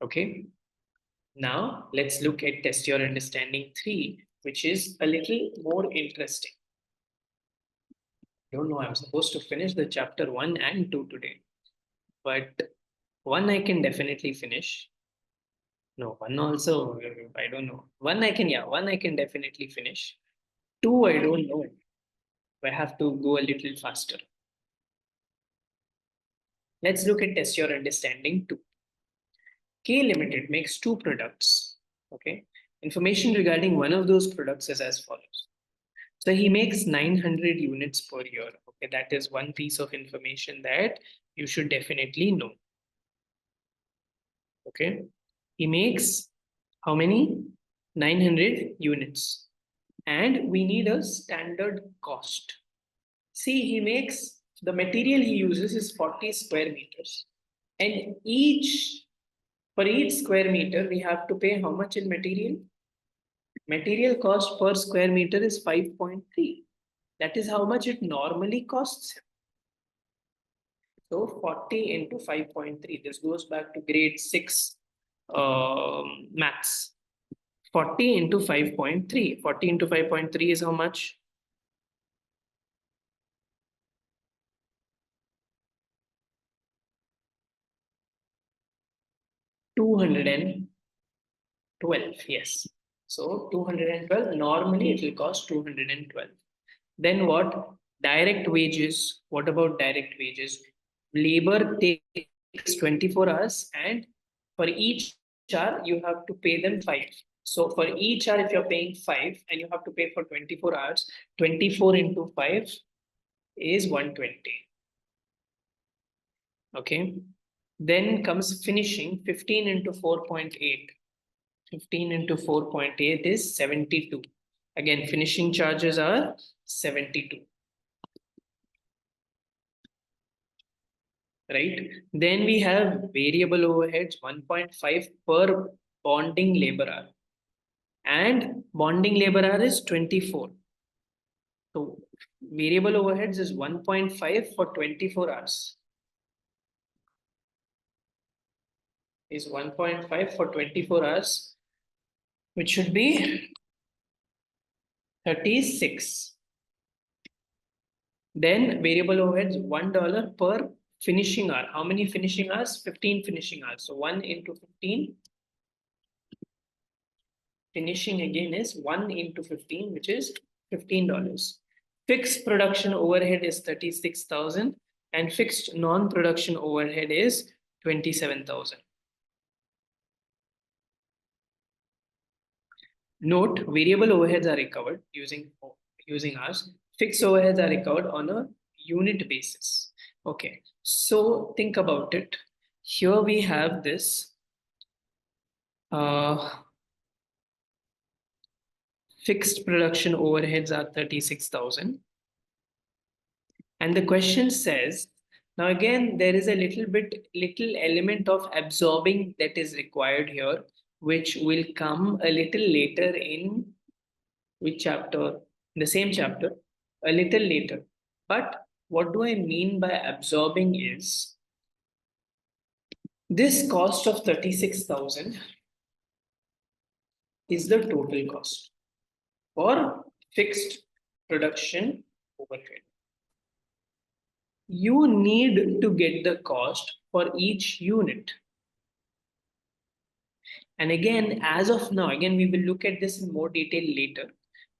Okay. Now let's look at test your understanding 3, which is a little more interesting. I don't know, I'm supposed to finish the chapter 1 and 2 today, but 1 I can definitely finish. No, one also, I don't know. One I can, yeah, one I can definitely finish. Two, I don't know. I have to go a little faster. Let's look at test your understanding too. K Limited makes two products. Okay. Information regarding one of those products is as follows. So he makes 900 units per year. Okay. That is one piece of information that you should definitely know. Okay. He makes how many? 900 units. And we need a standard cost. See, he makes the material he uses is 40 square meters. And for each square meter, we have to pay how much in material? Material cost per square meter is 5.3. That is how much it normally costs him. So 40 into 5.3. This goes back to grade 6 maths. 40 into 5.3. 40 into 5.3 is how much? 212. Yes. So 212. Normally it will cost 212. Then what? Direct wages. What about direct wages? Labor takes 24 hours, and for each hour, you have to pay them 5. So for each hour, if you're paying 5 and you have to pay for 24 hours, 24 into 5 is 120. Okay. Then comes finishing 15 into 4.8. 15 into 4.8 is 72. Again, finishing charges are 72. Right? Then we have variable overheads 1.5 per bonding labor hour. And bonding labor hour is 24. So variable overheads is 1.5 for 24 hours. Is 1.5 for 24 hours, which should be 36. Then variable overheads $1 per finishing hour. How many finishing hours? 15 finishing hours. So 1 into 15. Finishing again is 1 into 15, which is $15. Fixed production overhead is 36,000 and fixed non-production overhead is 27,000. Note, variable overheads are recovered using ours. Fixed overheads are recovered on a unit basis. Okay, so think about it. Here we have this fixed production overheads are 36,000. And the question says, now again, there is a little element of absorbing that is required here, which will come a little later in which chapter? The same chapter, a little later. But what do I mean by absorbing is this cost of 36,000 is the total cost for fixed production overhead. You need to get the cost for each unit. And again, as of now, again, we will look at this in more detail later.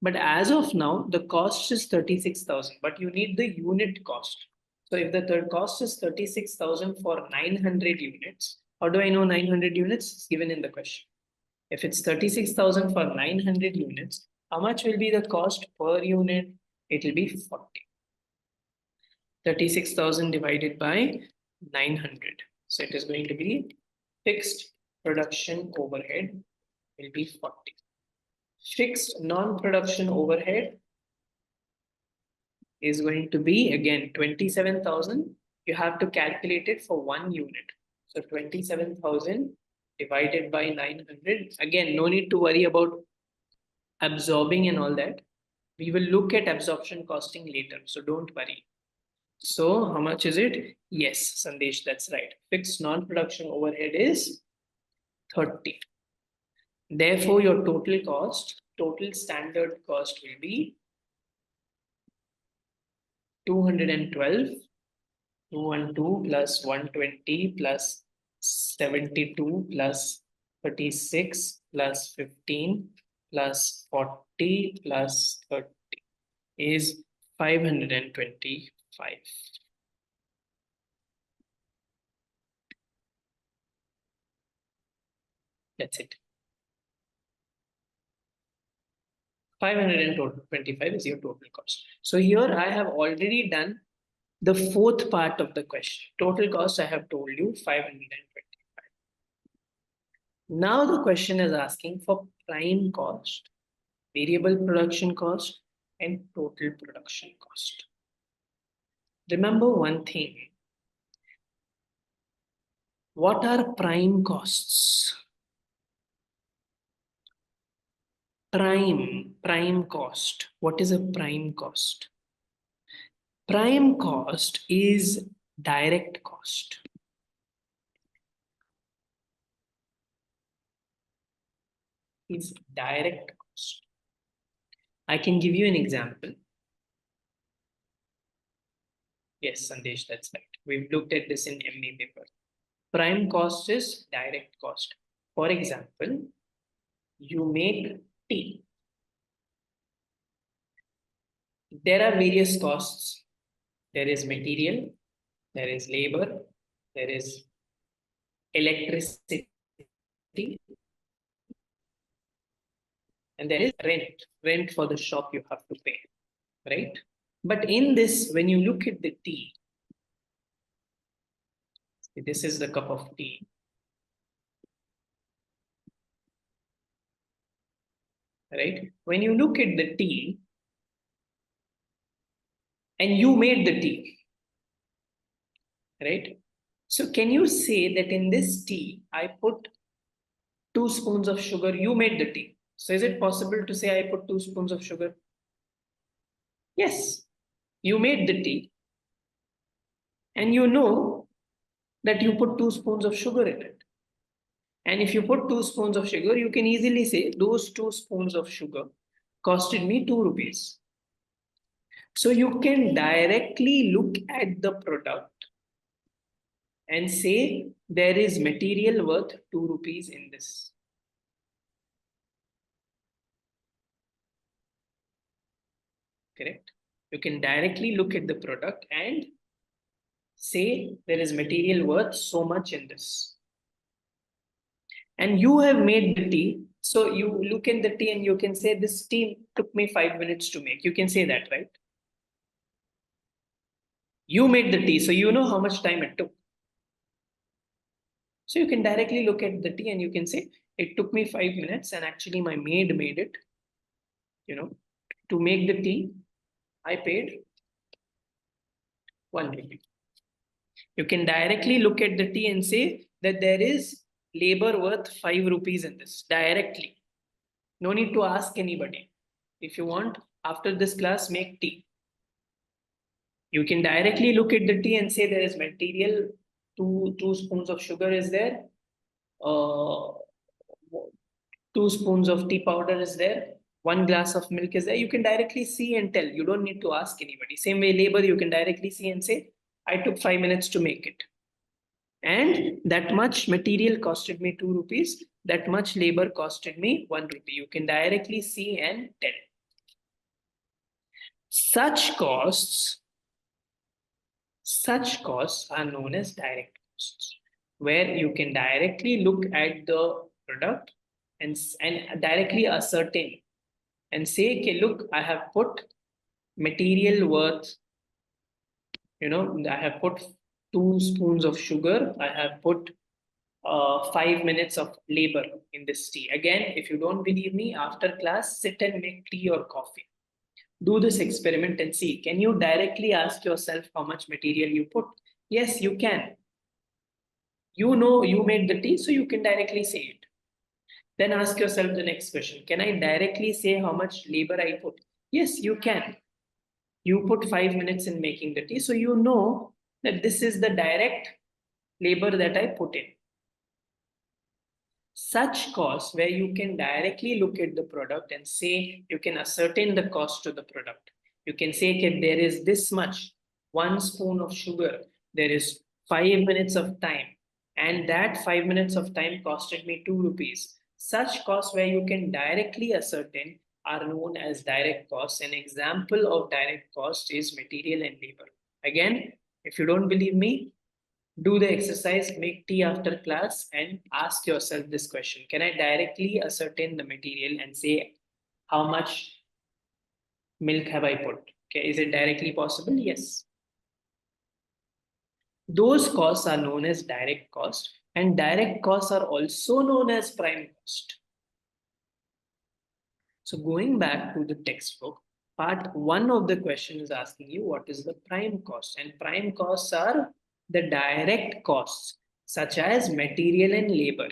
But as of now, the cost is 36,000, but you need the unit cost. So if the third cost is 36,000 for 900 units, how do I know 900 units? It's given in the question. If it's 36,000 for 900 units, how much will be the cost per unit? It will be 40. 36,000 divided by 900. So it is going to be fixed production overhead will be 40. Fixed non-production overhead is going to be again 27,000. You have to calculate it for 1 unit. So 27,000 divided by 900. Again, no need to worry about absorbing and all that. We will look at absorption costing later. So don't worry. So how much is it? Yes, Sandesh, that's right. Fixed non-production overhead is 30. Therefore, your total standard cost will be 212, 212 plus 120 plus 72 plus 36 plus 15 plus 40 plus 30 is 525. That's it. 525 is your total cost. So here I have already done the fourth part of the question. Total cost I have told you 525. Now the question is asking for prime cost, variable production cost, and total production cost. Remember one thing. What are prime costs? Prime cost. What is a prime cost? Prime cost is direct cost. Is direct cost. I can give you an example. Yes, Sandesh, that's right. We've looked at this in MA paper. Prime cost is direct cost. For example, you make tea. There are various costs. There is material, there is labor, there is electricity, and there is rent for the shop you have to pay, right? But in this, when you look at the tea, this is the cup of tea. Right? When you look at the tea, and you made the tea, right? So can you say that in this tea, I put 2 spoons of sugar, you made the tea. So is it possible to say I put 2 spoons of sugar? Yes, you made the tea. And you know that you put 2 spoons of sugar in it. And if you put 2 spoons of sugar, you can easily say those 2 spoons of sugar costed me 2 rupees. So you can directly look at the product and say there is material worth 2 rupees in this. Correct? You can directly look at the product and say there is material worth so much in this. And you have made the tea. So you look at the tea and you can say this tea took me 5 minutes to make. You can say that, right? You made the tea, so you know how much time it took. So you can directly look at the tea and you can say, it took me 5 minutes and actually my maid made it. To make the tea, I paid 1 rupee. You can directly look at the tea and say that there is labor worth 5 rupees in this directly. No need to ask anybody. If you want, after this class, make tea. You can directly look at the tea and say there is material, two spoons of sugar is there, 2 spoons of tea powder is there, 1 glass of milk is there. You can directly see and tell. You don't need to ask anybody. Same way labor, you can directly see and say, I took 5 minutes to make it. And that much material costed me 2 rupees. That much labor costed me 1 rupee. You can directly see and tell. Such costs are known as direct costs, where you can directly look at the product and directly ascertain and say, okay, look, I have put material worth, I have put 2 spoons of sugar, I have put 5 minutes of labor in this tea. Again, if you don't believe me, after class, sit and make tea or coffee. Do this experiment and see. Can you directly ask yourself how much material you put? Yes, you can. You know you made the tea, so you can directly say it. Then ask yourself the next question. Can I directly say how much labor I put? Yes, you can. You put 5 minutes in making the tea, so you know that this is the direct labor that I put in. Such costs where you can directly look at the product and say, you can ascertain the cost to the product. You can say, okay, there is this much, 1 spoon of sugar, there is 5 minutes of time, and that 5 minutes of time costed me 2 rupees. Such costs where you can directly ascertain are known as direct costs. An example of direct cost is material and labor. Again, if you don't believe me, do the exercise, make tea after class, and ask yourself this question. Can I directly ascertain the material and say how much milk have I put? Okay, is it directly possible? Yes. Those costs are known as direct cost, and direct costs are also known as prime cost. So going back to the textbook, part 1 of the question is asking you what is the prime cost, and prime costs are the direct costs such as material and labor.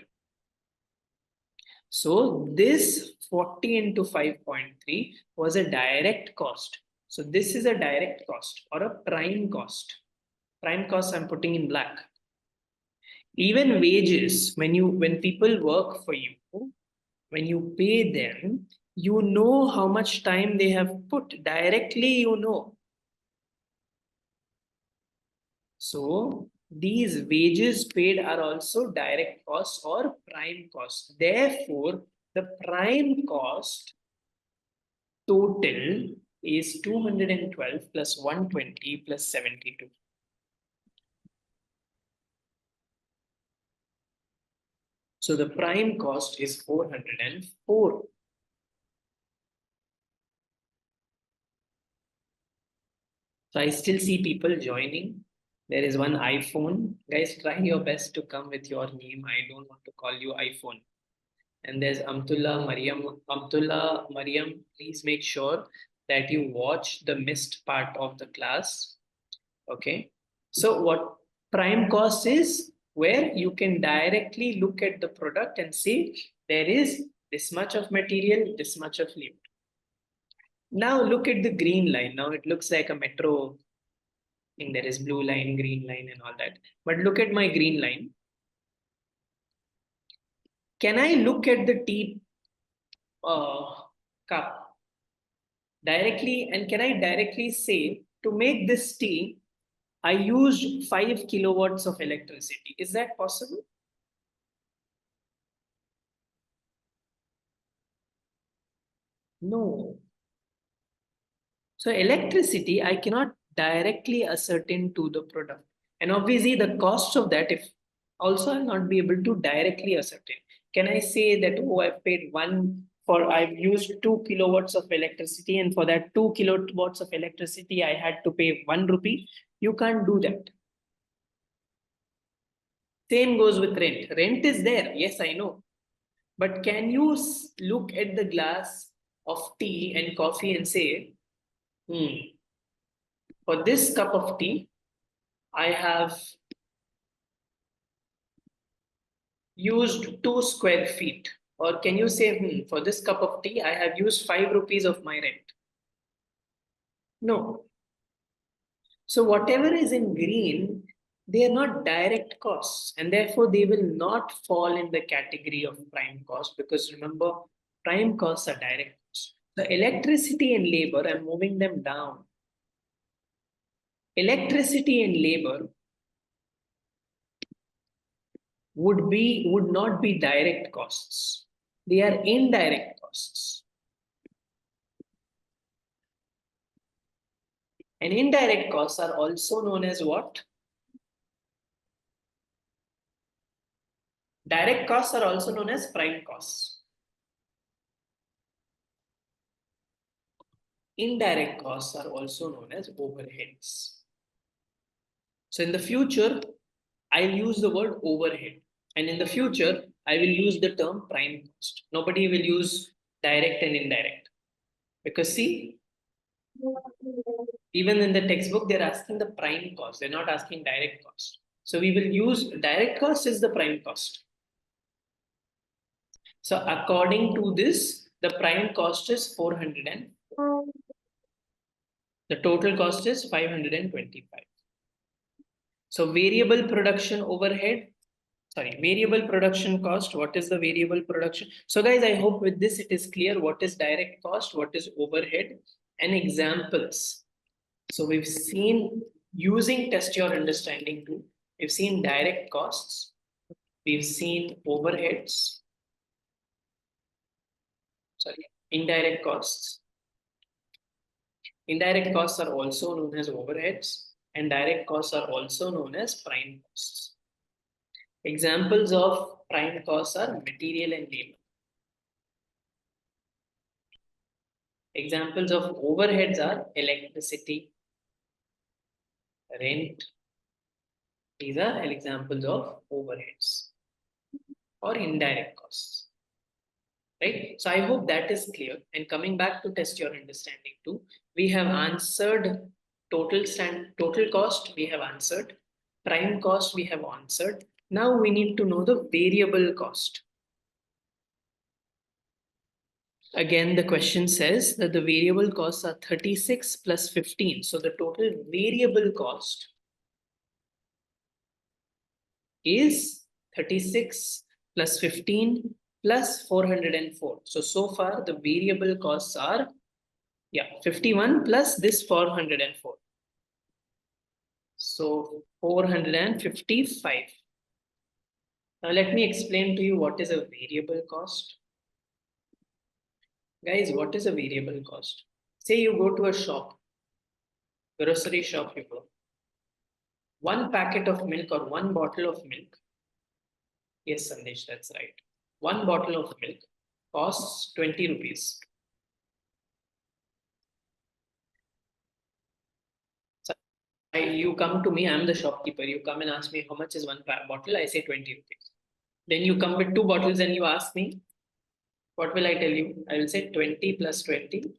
So this 40 into 5.3 was a direct cost. So this is a direct cost or a prime cost. Prime cost I'm putting in black. Even wages, when people work for you, when you pay them, you know how much time they have put. Directly, you know. So these wages paid are also direct costs or prime costs. Therefore, the prime cost total is 212 plus 120 plus 72. So the prime cost is 404. So I still see people joining. There is one iPhone. Guys, try your best to come with your name. I don't want to call you iPhone. And there's Amtullah Mariam. Amtullah Mariam, please make sure that you watch the missed part of the class. Okay. So what prime cost is, where you can directly look at the product and say there is this much of material, this much of labor. Now look at the green line. Now it looks like a metro thing. There is blue line, green line, and all that. But look at my green line. Can I look at the tea cup directly, and can I directly say to make this tea, I used 5 kilowatts of electricity? Is that possible? No. So electricity, I cannot directly ascertain to the product. And obviously the cost of that, if also I'll not be able to directly ascertain. Can I say that, oh, I've paid I've used 2 kilowatts of electricity, and for that 2 kilowatts of electricity, I had to pay 1 rupee? You can't do that. Same goes with rent. Rent is there. Yes, I know. But can you look at the glass of tea and coffee and say, for this cup of tea, I have used 2 square feet. Or can you say, for this cup of tea, I have used 5 rupees of my rent? No. So whatever is in green, they are not direct costs, and therefore they will not fall in the category of prime cost, because remember, prime costs are direct costs. The electricity and labor, I'm moving them down. Electricity and labor would not be direct costs. They are indirect costs. And indirect costs are also known as what? Direct costs are also known as prime costs. Indirect costs are also known as overheads. So in the future, I'll use the word overhead. And in the future, I will use the term prime cost. Nobody will use direct and indirect. Because see, even in the textbook, they're asking the prime cost. They're not asking direct cost. So we will use direct cost is the prime cost. So according to this, the prime cost is 400 and the total cost is 525. So variable production cost. What is the variable production? So guys, I hope with this it is clear what is direct cost, what is overhead, and examples. So we've seen using test your understanding tool, we've seen direct costs, we've seen overheads, indirect costs. Indirect costs are also known as overheads, and direct costs are also known as prime costs. Examples of prime costs are material and labor. Examples of overheads are electricity, rent. These are examples of overheads or indirect costs. Right? So I hope that is clear. And coming back to test your understanding too, we have answered total cost, we have answered. Prime cost, we have answered. Now we need to know the variable cost. Again, the question says that the variable costs are 36 plus 15. So the total variable cost is 36 plus 15 plus 404. So far the variable costs are 51 plus this 404. So 455. Now let me explain to you what is a variable cost. Guys, what is a variable cost? Say you go to a shop, grocery shop you go. One packet of milk or one bottle of milk. Yes, Sandesh, that's right. One bottle of milk costs 20 rupees. So you come to me, I'm the shopkeeper. You come and ask me how much is one bottle. I say 20 rupees. Then you come with two bottles and you ask me, what will I tell you? I will say 20 plus 20,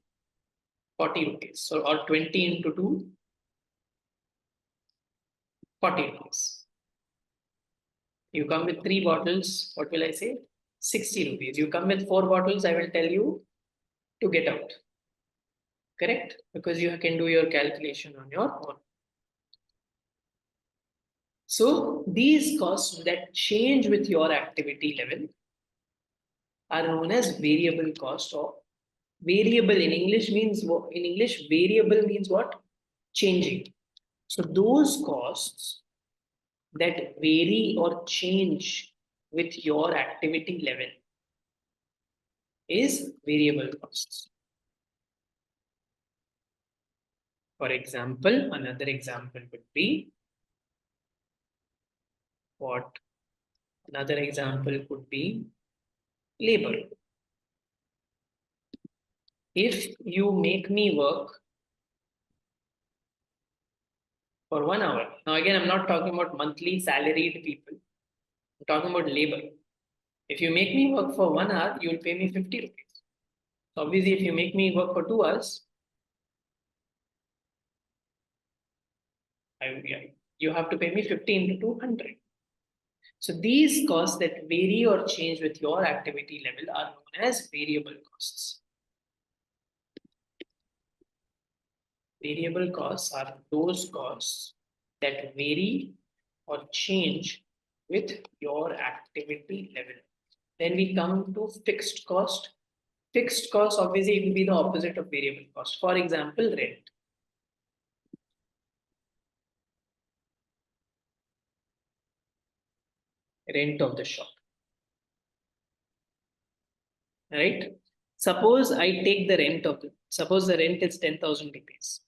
40 rupees. So, or 20 into 2, 40 rupees. You come with three bottles, what will I say? 60 rupees. You come with four bottles, I will tell you to get out. Correct? Because you can do your calculation on your own. So, these costs that change with your activity level are known as variable cost, or variable in English means what? In English, variable means what? Changing. So those costs that vary or change with your activity level is variable costs. For example, another example would be what? Another example could be labor. If you make me work for 1 hour, now again, I'm not talking about monthly salaried people, I'm talking about labor. If you make me work for 1 hour, you will pay me 50 rupees. So obviously, if you make me work for 2 hours, you have to pay me 50 into 200. So these costs that vary or change with your activity level are known as variable costs. Variable costs are those costs that vary or change with your activity level. Then we come to fixed cost. Fixed cost obviously will be the opposite of variable cost. For example, rent. Rent of the shop. Right? Suppose I take the rent of suppose the rent is 10,000 rupees.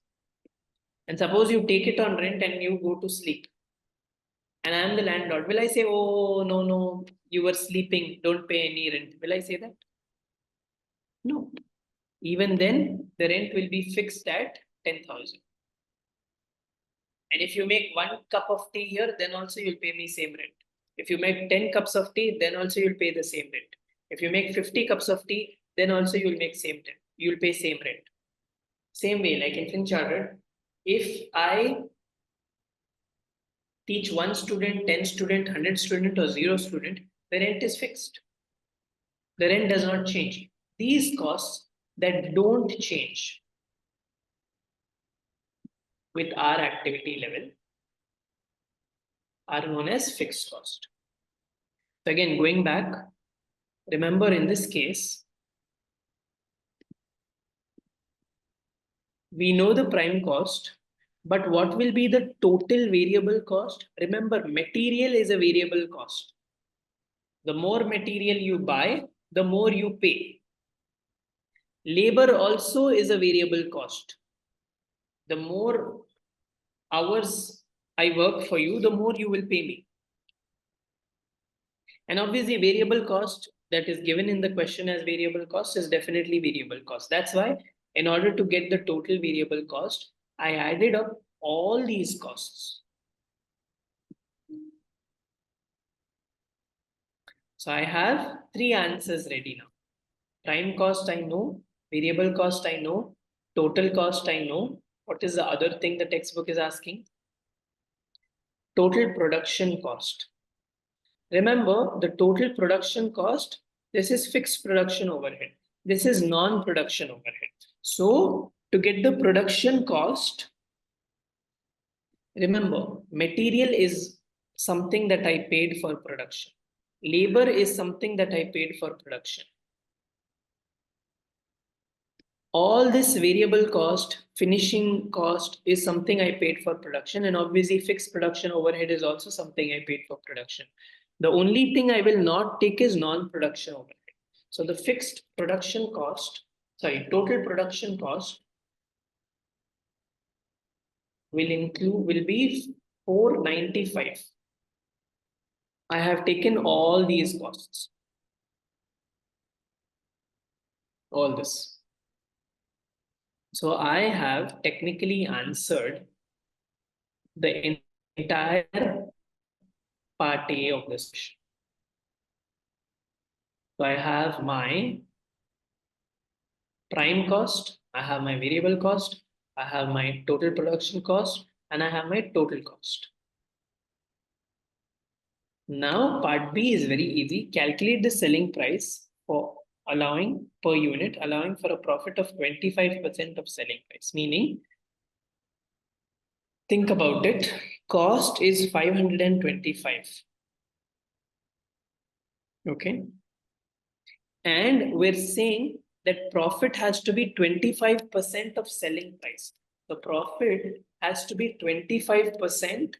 And suppose you take it on rent and you go to sleep. And I am the landlord. Will I say, oh, no, you were sleeping, don't pay any rent? Will I say that? No. Even then, the rent will be fixed at 10,000. And if you make 1 cup of tea here, then also you'll pay me same rent. If you make 10 cups of tea, then also you'll pay the same rent. If you make 50 cups of tea, then also you'll make same rent. You'll pay same rent. Same way, like in Finchartered, if I teach 1 student, 10 student, 100 student, or 0 student, the rent is fixed. The rent does not change. These costs that don't change with our activity level are known as fixed cost. So again, going back, remember in this case, we know the prime cost, but what will be the total variable cost? Remember, material is a variable cost. The more material you buy, the more you pay. Labor also is a variable cost. The more hours I work for you, the more you will pay me. And obviously, variable cost that is given in the question as variable cost is definitely variable cost. That's why, in order to get the total variable cost, I added up all these costs. So I have three answers ready now. Prime cost I know, variable cost I know, total cost I know. What is the other thing the textbook is asking? Total production cost. Remember, the total production cost, this is fixed production overhead. This is non-production overhead. So to get the production cost, remember, material is something that I paid for production. Labor is something that I paid for production. All this variable cost, finishing cost is something I paid for production, and obviously fixed production overhead is also something I paid for production. The only thing I will not take is non-production overhead. So the fixed production cost, total production cost will be 495. I have taken all these costs. All this. So I have technically answered the entire part A of this question. So I have my prime cost, I have my variable cost, I have my total production cost, and I have my total cost. Now part B is very easy. Calculate the selling price for allowing per unit, allowing for a profit of 25% of selling price. Meaning, think about it. Cost is 525. Okay. And we're saying that profit has to be 25% of selling price. The profit has to be 25%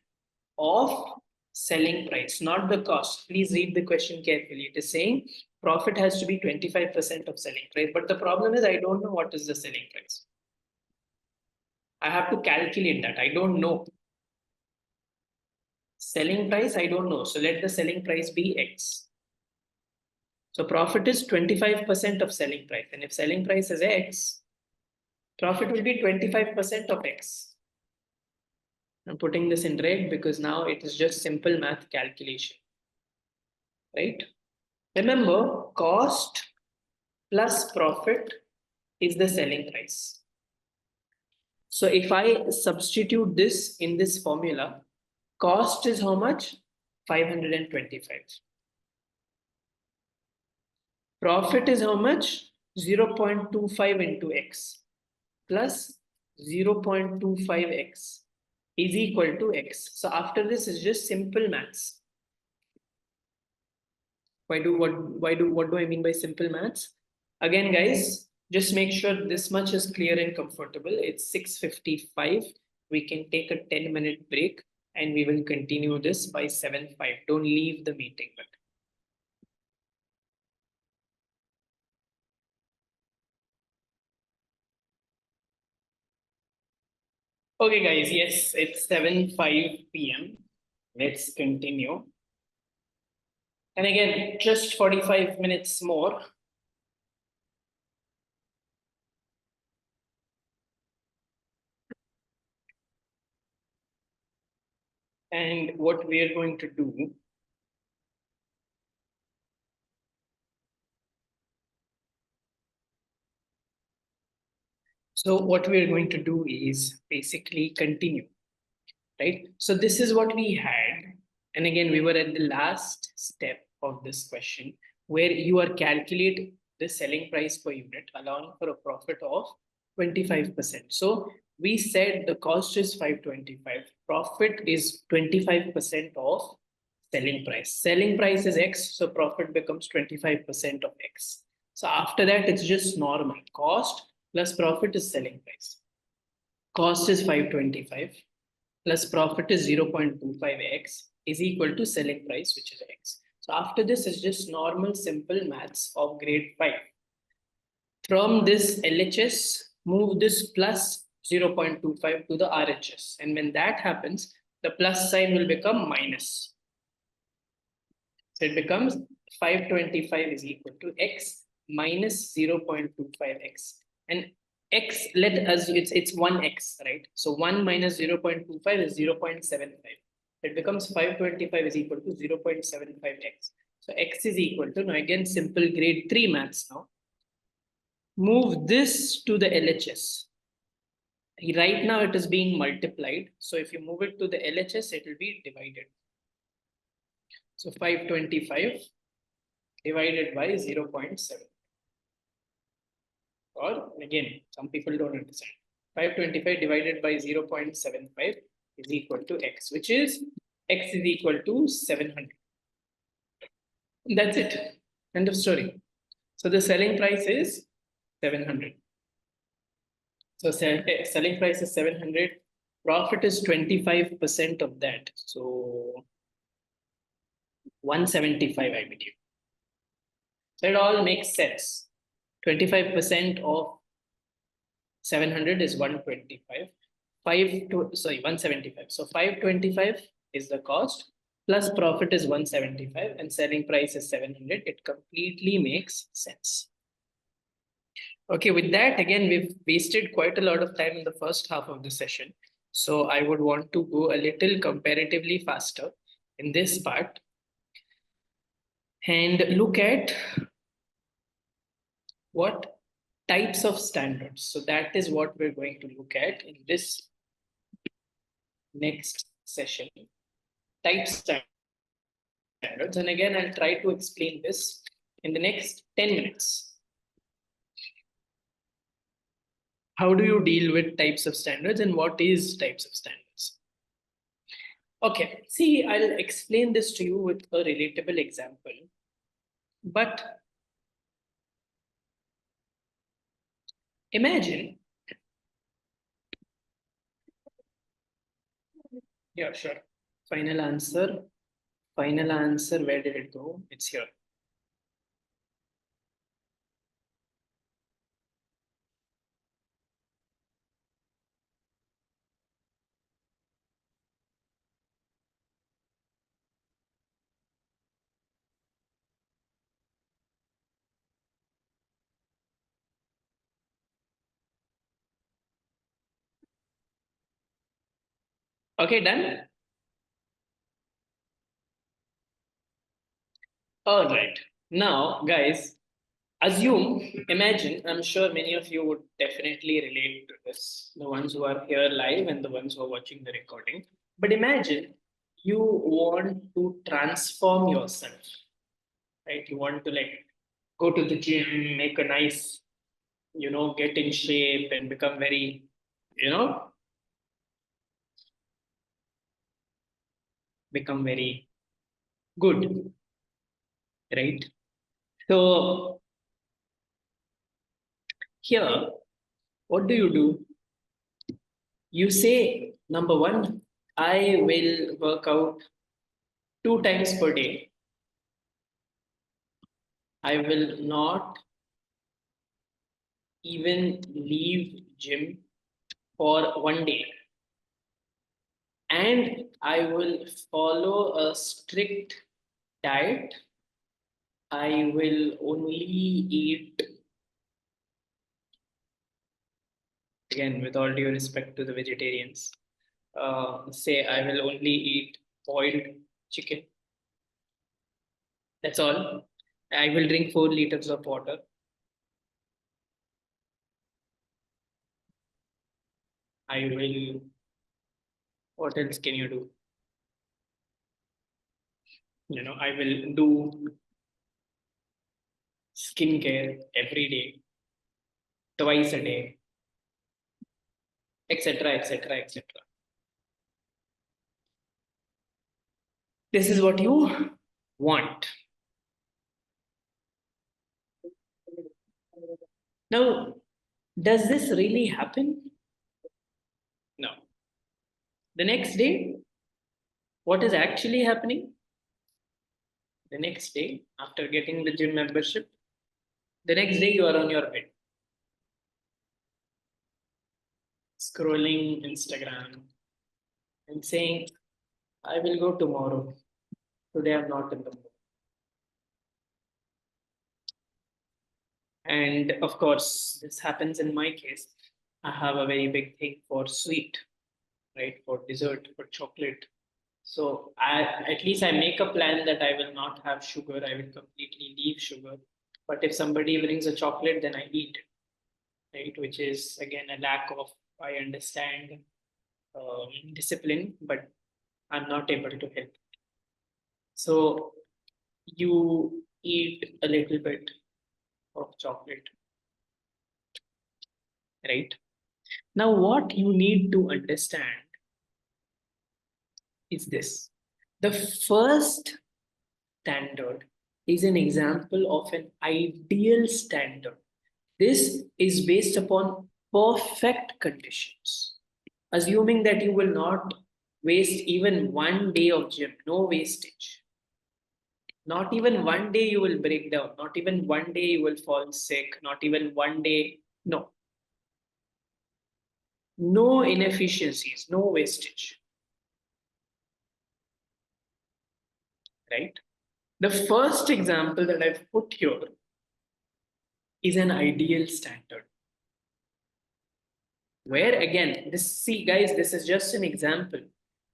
of selling price, not the cost. Please read the question carefully. It is saying profit has to be 25% of selling price. But the problem is I don't know what is the selling price. I have to calculate that. I don't know. Selling price, I don't know. So let the selling price be X. So profit is 25% of selling price. And if selling price is X, profit will be 25% of X. I'm putting this in red because now it is just simple math calculation. Right? Remember, cost plus profit is the selling price. So if I substitute this in this formula, cost is how much? 525. Profit is how much? 0.25 into X plus 0.25X is equal to X. So after this is just simple maths. What do I mean by simple maths? Again, guys, just make sure this much is clear and comfortable. It's 6:55. We can take a 10-minute break and we will continue this by 7:05. Don't leave the meeting. Okay, guys, yes, it's 7:05 p.m. Let's continue. And again, just 45 minutes more. And what we are going to do is basically continue, right? So this is what we had. And again, we were at the last step of this question where you are calculate the selling price per unit, allowing for a profit of 25%. So we said the cost is 525, profit is 25% of selling price. Selling price is X, so profit becomes 25% of X. So after that, it's just normal. Cost plus profit is selling price. Cost is 525 plus profit is 0.25X is equal to selling price, which is X. So after this is just normal simple maths of grade 5. From this LHS, move this plus 0.25 to the RHS. And when that happens, the plus sign will become minus. So it becomes 525 is equal to x minus 0.25x. And x, let us, it's 1x, right? So 1 minus 0.25 is 0.75. It becomes 525 is equal to 0.75x. So x is equal to, now again, simple grade 3 maths now. Move this to the LHS. Right now it is being multiplied. So if you move it to the LHS, it will be divided. So 525 divided by 0.7. Or again, some people don't understand. 525 divided by 0.75 is equal to x, which is x is equal to 700. That's it. End of story. So the selling price is 700. So selling price is 700. Profit is 25% of that. So 175, I believe. So it all makes sense. 25% of 700 is 125. 175. So 525 is the cost plus profit is 175 and selling price is 700. It completely makes sense. Okay, with that, again, we've wasted quite a lot of time in the first half of the session. So I would want to go a little comparatively faster in this part and look at what types of standards. So that is what we're going to look at in this next session. Type standards. And again, I'll try to explain this in the next 10 minutes. How do you deal with types of standards and what is types of standards? Okay, see, I'll explain this to you with a relatable example. But imagine, yeah, sure. Final answer, where did it go? It's here. Okay, done? All right. Now, guys, imagine, I'm sure many of you would definitely relate to this, the ones who are here live and the ones who are watching the recording. But imagine you want to transform yourself, right? You want to like go to the gym, make a nice, get in shape and become very, become very good, right? So here, what do? You say, number one, I will work out 2 times per day. I will not even leave gym for 1 day. And I will follow a strict diet. I will only eat, again, with all due respect to the vegetarians, say I will only eat boiled chicken. That's all. I will drink 4 liters of water. I will, what else can you do? I will do skincare every day, twice a day, etc., etc., etc. This is what you want. Now, does this really happen? No. The next day, what is actually happening? The next day, after getting the gym membership, the next day you are on your bed, scrolling Instagram and saying, I will go tomorrow. Today I'm not in the mood. And of course, this happens in my case. I have a very big thing for sweet, right? For dessert, for chocolate. So at least I make a plan that I will not have sugar. I will completely leave sugar. But if somebody brings a chocolate, then I eat it, right? Which is again a lack of, I understand, discipline, but I'm not able to help. So you eat a little bit of chocolate, right? Now, what you need to understand is this. The first standard is an example of an ideal standard. This is based upon perfect conditions, assuming that you will not waste even one day of gym, no wastage. Not even one day you will break down, not even one day you will fall sick, not even one day, no. No inefficiencies, no wastage, right? The first example that I've put here is an ideal standard. Where again, this, see guys, this is just an example.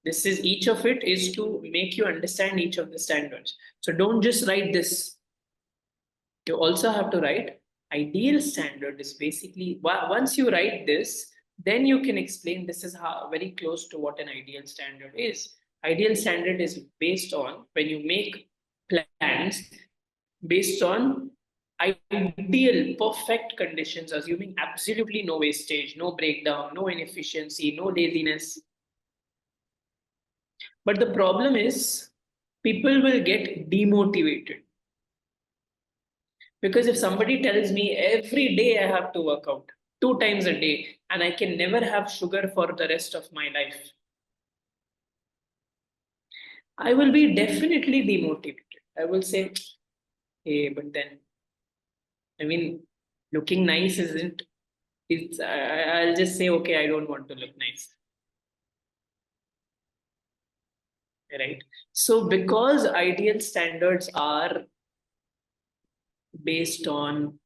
This is, each of it is to make you understand each of the standards. So don't just write this. You also have to write ideal standard is basically, once you write this, then you can explain this is how very close to what an ideal standard is. Ideal standard is based on when you make plans based on ideal, perfect conditions, assuming absolutely no wastage, no breakdown, no inefficiency, no laziness. But the problem is, people will get demotivated. Because if somebody tells me every day I have to work out 2 times a day and I can never have sugar for the rest of my life, I will be definitely demotivated. I will say, hey, but then, I mean, looking nice isn't, I'll just say, okay, I don't want to look nice. Right? So, because ideal standards are based on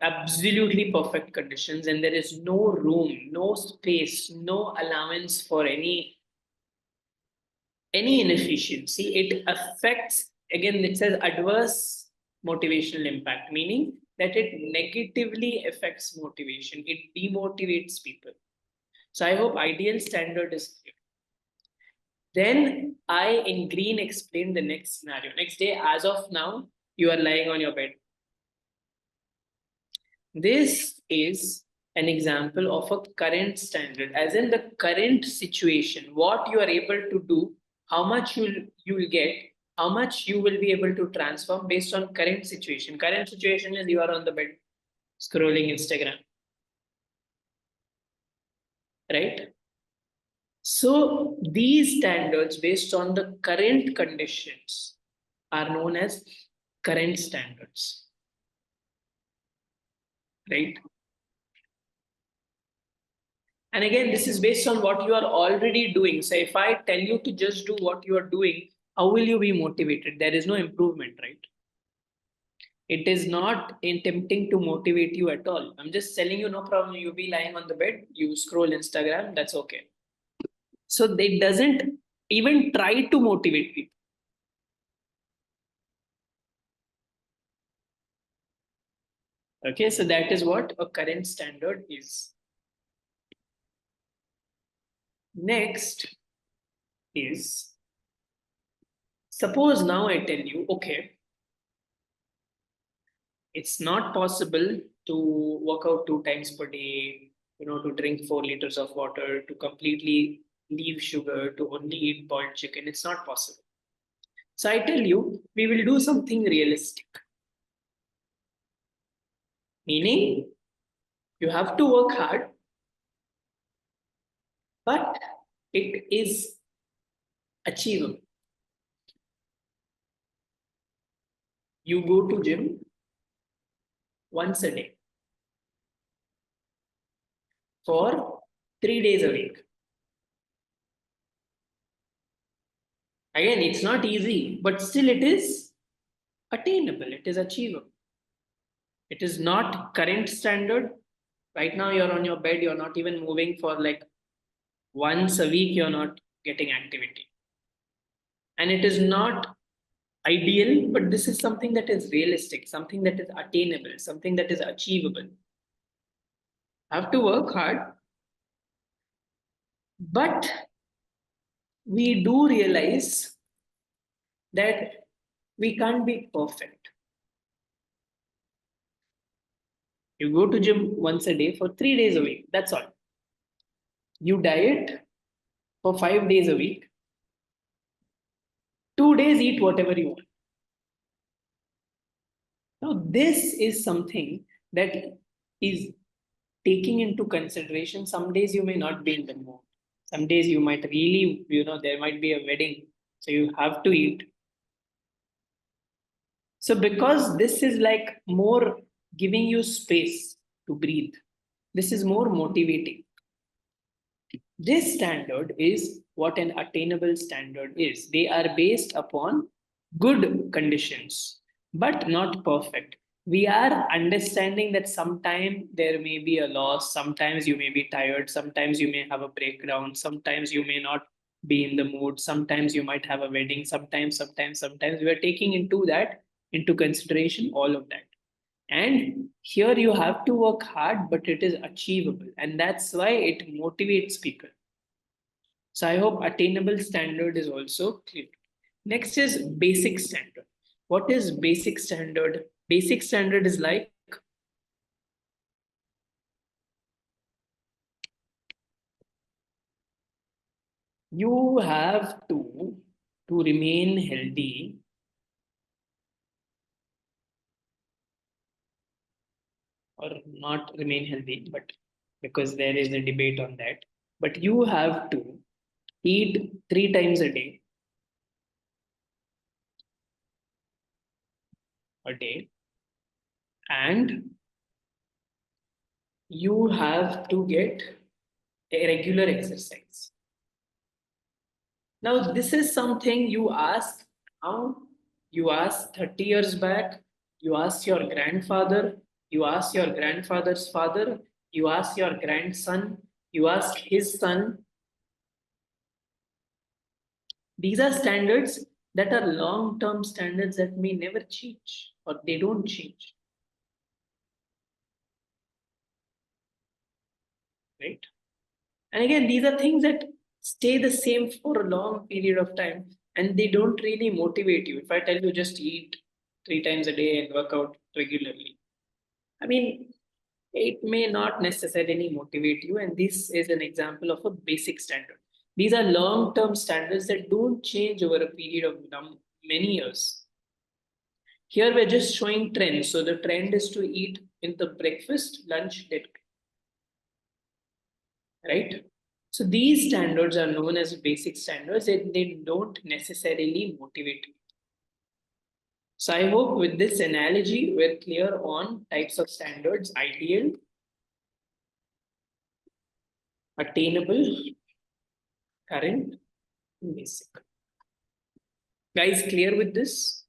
absolutely perfect conditions and there is no room, no space, no allowance for any inefficiency, it affects, again, it says adverse motivational impact, meaning that it negatively affects motivation, it demotivates people. So I hope ideal standard is clear. Then I, in green, explain the next scenario. Next day, as of now, you are lying on your bed. This is an example of a current standard, as in the current situation, what you are able to do, how much you'll get, how much you will be able to transform based on current situation. Current situation is you are on the bed scrolling Instagram, right? So these standards based on the current conditions are known as current standards, right? And again, this is based on what you are already doing. So if I tell you to just do what you are doing, how will you be motivated? There is no improvement, right? It is not attempting to motivate you at all. I'm just telling you, no problem. You be lying on the bed, you scroll Instagram, that's okay. So it doesn't even try to motivate people. Okay, so that is what a current standard is. Next is, suppose now I tell you, okay, it's not possible to work out 2 times per day, to drink 4 liters of water, to completely leave sugar, to only eat boiled chicken. It's not possible. So I tell you, we will do something realistic. Meaning, you have to work hard, but it is achievable. You go to gym once a day for 3 days a week. Again, it's not easy, but still it is attainable, it is achievable. It is not current standard. Right now, you're on your bed, you're not even moving for like once a week, you're not getting activity. And it is not ideal, but this is something that is realistic, something that is attainable, something that is achievable. Have to work hard, but we do realize that we can't be perfect. You go to gym once a day for 3 days a week. That's all. You diet for 5 days a week. 2 days eat whatever you want. Now, this is something that is taking into consideration. Some days you may not be in the mood. Some days you might really, there might be a wedding. So you have to eat. So because this is like more giving you space to breathe, this is more motivating. This standard is what an attainable standard is. They are based upon good conditions, but not perfect. We are understanding that sometime there may be a loss, sometimes you may be tired, sometimes you may have a breakdown, sometimes you may not be in the mood, sometimes you might have a wedding, sometimes. We are taking into consideration all of that. And here you have to work hard, but it is achievable. And that's why it motivates people. So I hope attainable standard is also clear. Next is basic standard. What is basic standard? Basic standard is like you have to remain healthy or not remain healthy, but because there is a debate on that. But you have to eat 3 times a day, and you have to get a regular exercise. Now, this is something you ask now, you asked 30 years back, you asked your grandfather, you asked your grandfather's father, you asked your grandson, you asked his son. These are standards that are long term standards that may never change or they don't change, right? And again, these are things that stay the same for a long period of time and they don't really motivate you. If I tell you just eat 3 times a day and work out regularly, I mean, it may not necessarily motivate you. And this is an example of a basic standard. These are long term standards that don't change over a period of many years. Here we're just showing trends. So the trend is to eat in the breakfast, lunch, dinner, right? So these standards are known as basic standards and they don't necessarily motivate you. So I hope with this analogy, we're clear on types of standards: ideal, attainable, current, and basic. Guys, clear with this?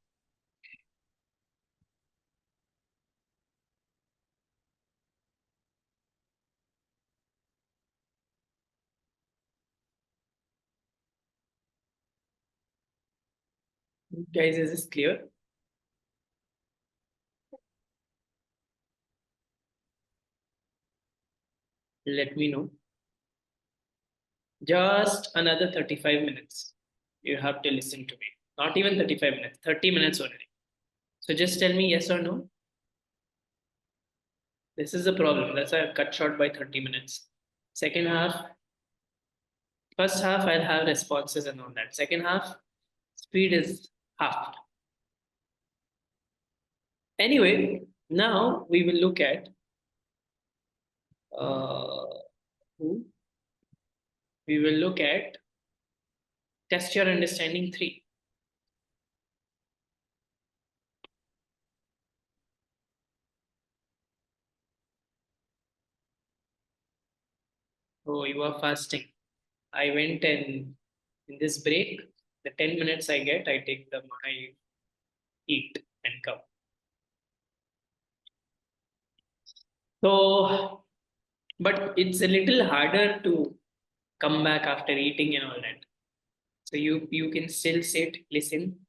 Guys, is this clear? Let me know. Just another 35 minutes. You have to listen to me. Not even 35 minutes, 30 minutes already. So just tell me yes or no. This is the problem. That's why I've cut short by 30 minutes. Second half, first half, I'll have responses and all that. Second half, speed is half. Anyway, now we will look at uh, we will look at test your understanding 3. Oh, you are fasting. I went and in this break, the 10 minutes I get, I take I eat and come. So, but it's a little harder to come back after eating and all that. So you can still sit, listen,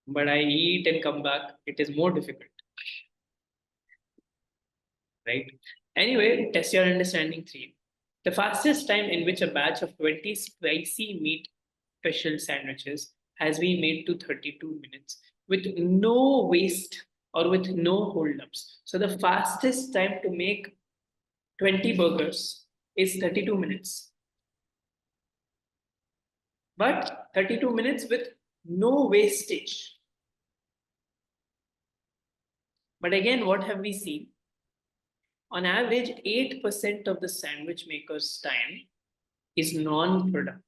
but I eat and come back. It is more difficult, right? Anyway, test your understanding three. The fastest time in which a batch of 20 spicy meat special sandwiches has been made to 32 minutes with no waste or with no holdups. So the fastest time to make 20 burgers is 32 minutes. But 32 minutes with no wastage. But again, what have we seen? On average, 8% of the sandwich maker's time is non-productive.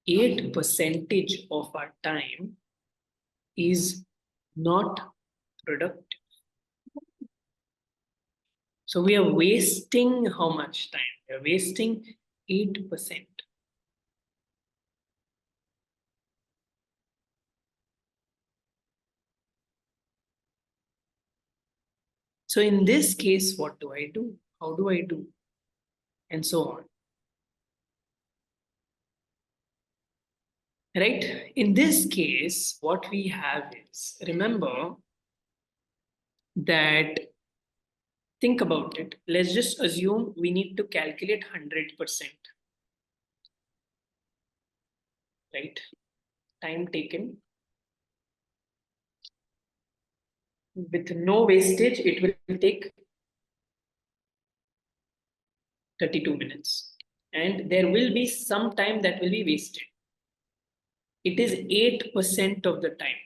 8% of our time is not productive. So we are wasting how much time? We are wasting 8%. So in this case, what do I do? How do I do? And so on. Right? In this case, what we have is, remember that, think about it. Let's just assume we need to calculate 100%. Right? Time taken. With no wastage, it will take 32 minutes. And there will be some time that will be wasted. It is 8% of the time.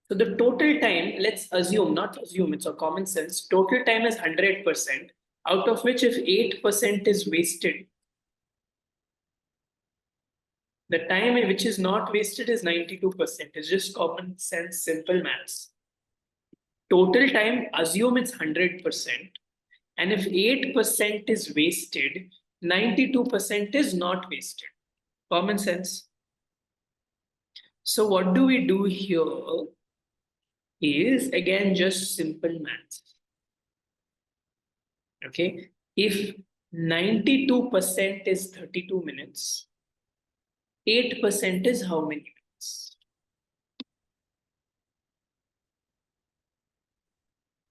So the total time, let's assume, not assume, it's a common sense, total time is 100%, out of which if 8% is wasted, the time which is not wasted is 92%. It's just common sense, simple maths. Total time, assume it's 100%. And if 8% is wasted, 92% is not wasted. Common sense. So what do we do here is, again, just simple maths. Okay. If 92% is 32 minutes, 8% is how many minutes?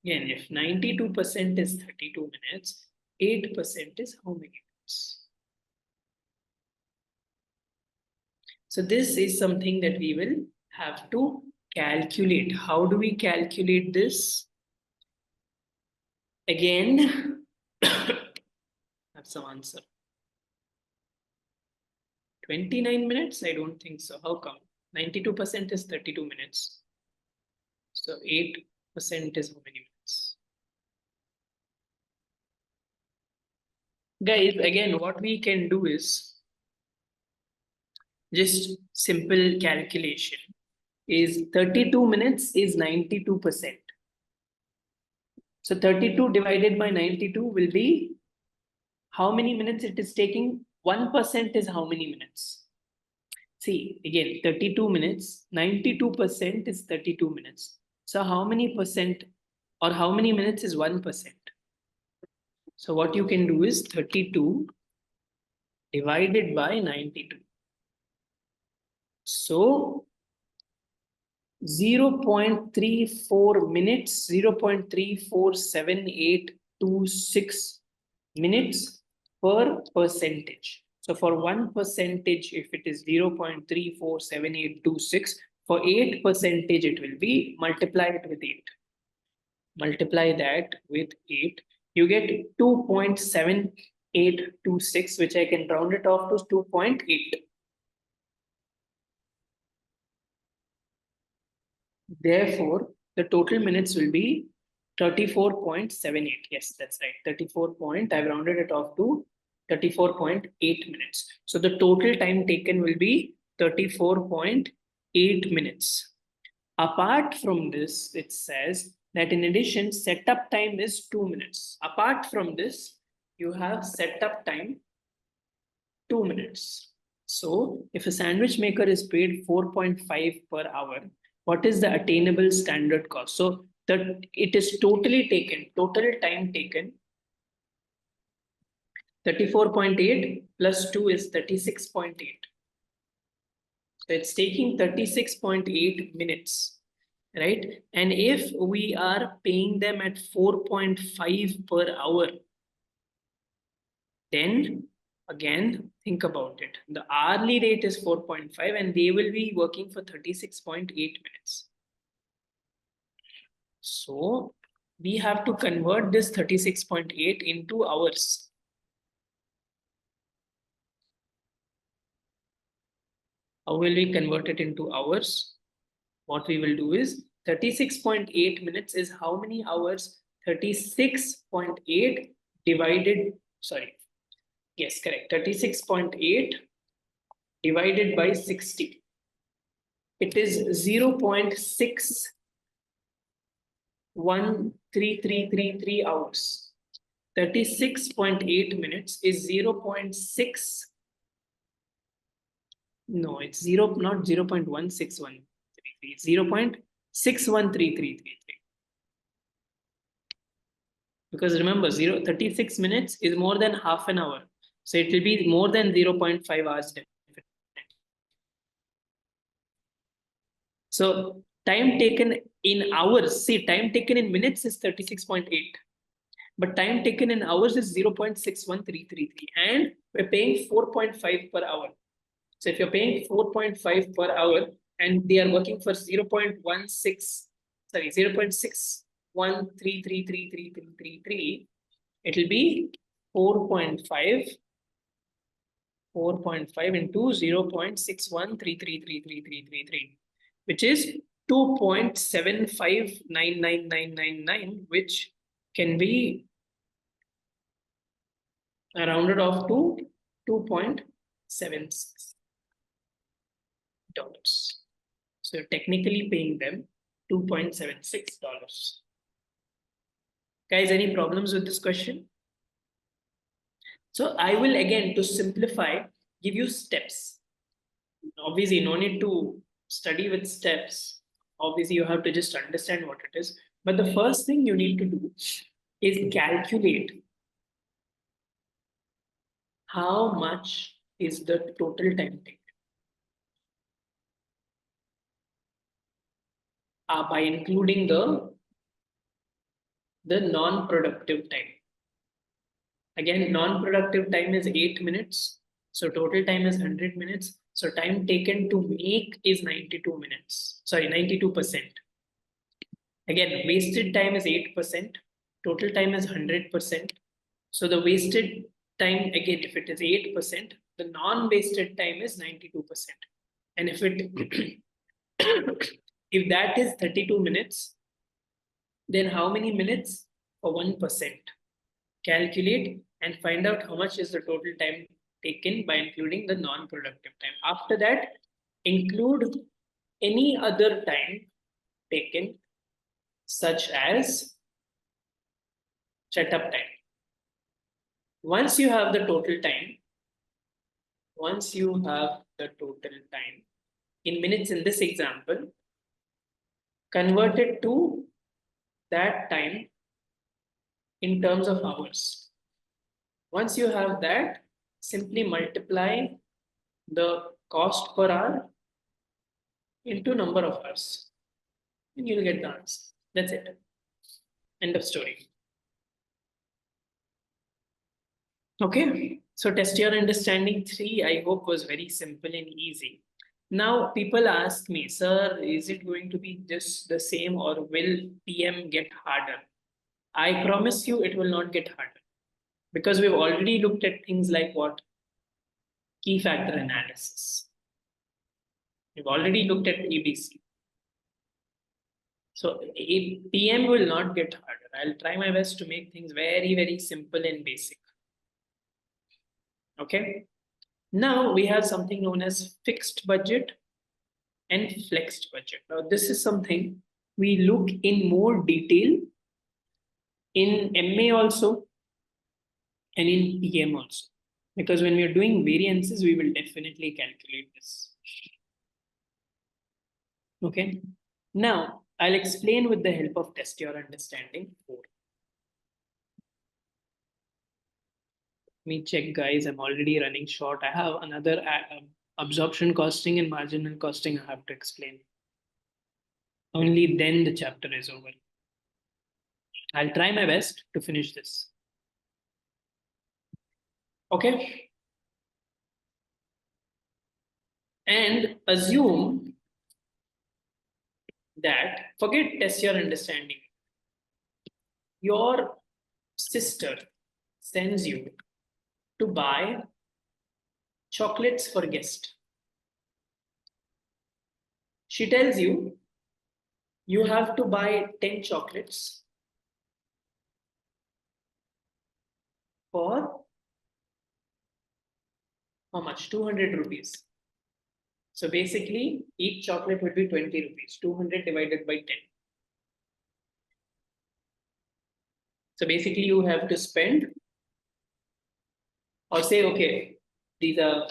Again, if 92% is 32 minutes, 8% is how many minutes? So this is something that we will have to calculate. How do we calculate this? Again, have some answer. 29 minutes? I don't think so. How come? 92% is 32 minutes. So 8% is how many minutes? Guys, again, what we can do is just simple calculation is 32 minutes is 92%. So 32 divided by 92 will be how many minutes it is taking? 1% is how many minutes? See, again, 32 minutes, 92% is 32 minutes. So how many percent or how many minutes is 1%? So what you can do is 32 divided by 92. So 0.34 minutes, 0.347826 minutes per percentage. So for 1%, if it is 0.347826, for 8%, it will be multiplied with 8. Multiply that with 8, you get 2.7826, which I can round it off to 2.8. Therefore, the total minutes will be 34.78. Yes, that's right. 34 point, I've rounded it off to 34.8 minutes. So the total time taken will be 34.8 minutes. Apart from this, it says that in addition, setup time is 2 minutes. Apart from this, you have setup time 2 minutes. So if a sandwich maker is paid 4.5 per hour, what is the attainable standard cost? So that it is totally taken, total time taken 34.8 plus 2 is 36.8. So it's taking 36.8 minutes, right? And if we are paying them at 4.5 per hour, then again, think about it. The hourly rate is 4.5 and they will be working for 36.8 minutes. So we have to convert this 36.8 into hours. How will we convert it into hours? What we will do is 36.8 minutes is how many hours? 36.8 divided, sorry, yes, correct. 36.8 divided by 60. It is 0.613333 hours. 36.8 minutes is 0.6. No, it's not 0.16133, 0.613333. Because remember, 36 minutes is more than half an hour. So it will be more than 0.5 hours. So time taken in hours, see, time taken in minutes is 36.8. But time taken in hours is 0.61333. And we're paying 4.5 per hour. So if you're paying 4.5 per hour and they are working for 0.613333333, it will be 4.5 into 0.61333333, which is 2.75999999, which can be rounded off to 2.76 dollars. So you're technically paying them $2.76. Guys, any problems with this question? So I will again, to simplify, give you steps. Obviously, no need to study with steps. Obviously, you have to just understand what it is. But the first thing you need to do is calculate how much is the total time taken. By including the non-productive time. Again, non-productive time is 8 minutes. So total time is 100 minutes. So time taken to make is 92 minutes. Sorry, 92%. Again, wasted time is 8%. Total time is 100%. So the wasted time, again, if it is 8%, the non-wasted time is 92%. And if it if that is 32 minutes, then how many minutes for 1%? Calculate and find out how much is the total time taken by including the non-productive time. After that, include any other time taken, such as setup time. Once you have the total time, in minutes in this example, convert it to that time in terms of hours. Once you have that, simply multiply the cost per hour into number of hours and you'll get the answer. That's it. End of story. Okay, so test your understanding 3, I hope was very simple and easy. Now people ask me, sir, is it going to be just the same or will PM get harder? I promise you it will not get harder because we've already looked at things like what? Key factor analysis. We've already looked at ABC. So PM will not get harder. I'll try my best to make things very, very simple and basic. Okay. Now we have something known as fixed budget and flexed budget. Now this is something we look in more detail in MA also and in PM also. Because when we are doing variances, we will definitely calculate this. Okay. Now, I'll explain with the help of test your understanding 4. Let me check, guys. I'm already running short. I have another absorption costing and marginal costing I have to explain. Only then the chapter is over. I'll try my best to finish this. Okay. And assume that, forget test your understanding. Your sister sends you to buy chocolates for guest. She tells you you have to buy 10 chocolates for how much? 200 rupees. So basically, each chocolate would be 20 rupees. 200 divided by 10. So basically, you have to spend, or say, okay, these are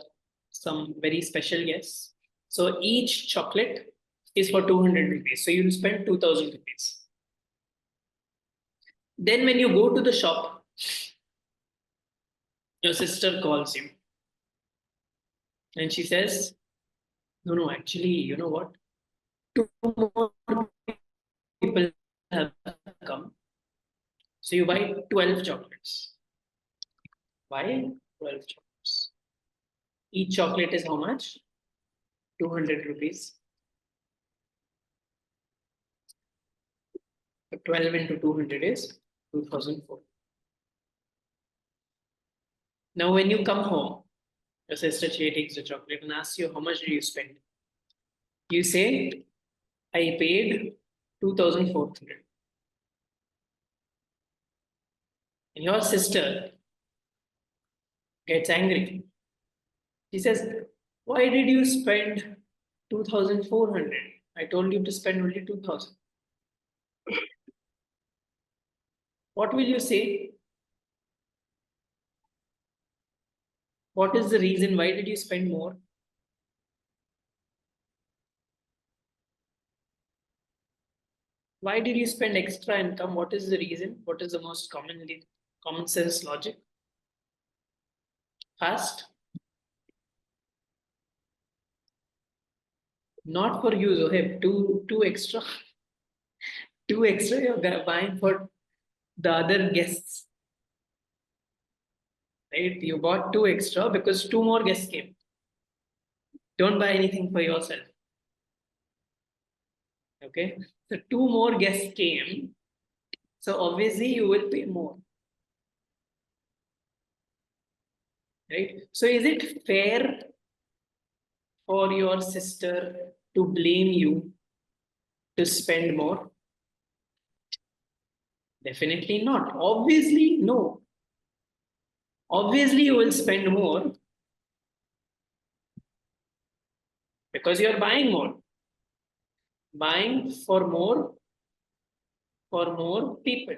some very special guests. So each chocolate is for 200 rupees. So you'll spend 2000 rupees. Then when you go to the shop, your sister calls you and she says, no, actually, you know what? 2 more people have come. So you buy 12 chocolates. Buy 12 chocolates. Each chocolate is how much? 200 rupees. 12 into 200 is 2004. Now, when you come home, your sister takes the chocolate and asks you, how much did you spend? You say, I paid 2,400. And your sister gets angry. She says, why did you spend 2,400? I told you to spend only 2,000. What will you say? What is the reason? Why did you spend more? Why did you spend extra income? What is the reason? What is the most common sense logic? Fast? Not for you, Zohib. Two extra. Two extra you're buying for the other guests. Right? You bought 2 extra because 2 more guests came. Don't buy anything for yourself. Okay. So 2 more guests came. So obviously you will pay more. Right? So is it fair for your sister to blame you to spend more? Definitely not. Obviously, no. Obviously, you will spend more because you're buying more. Buying for more people.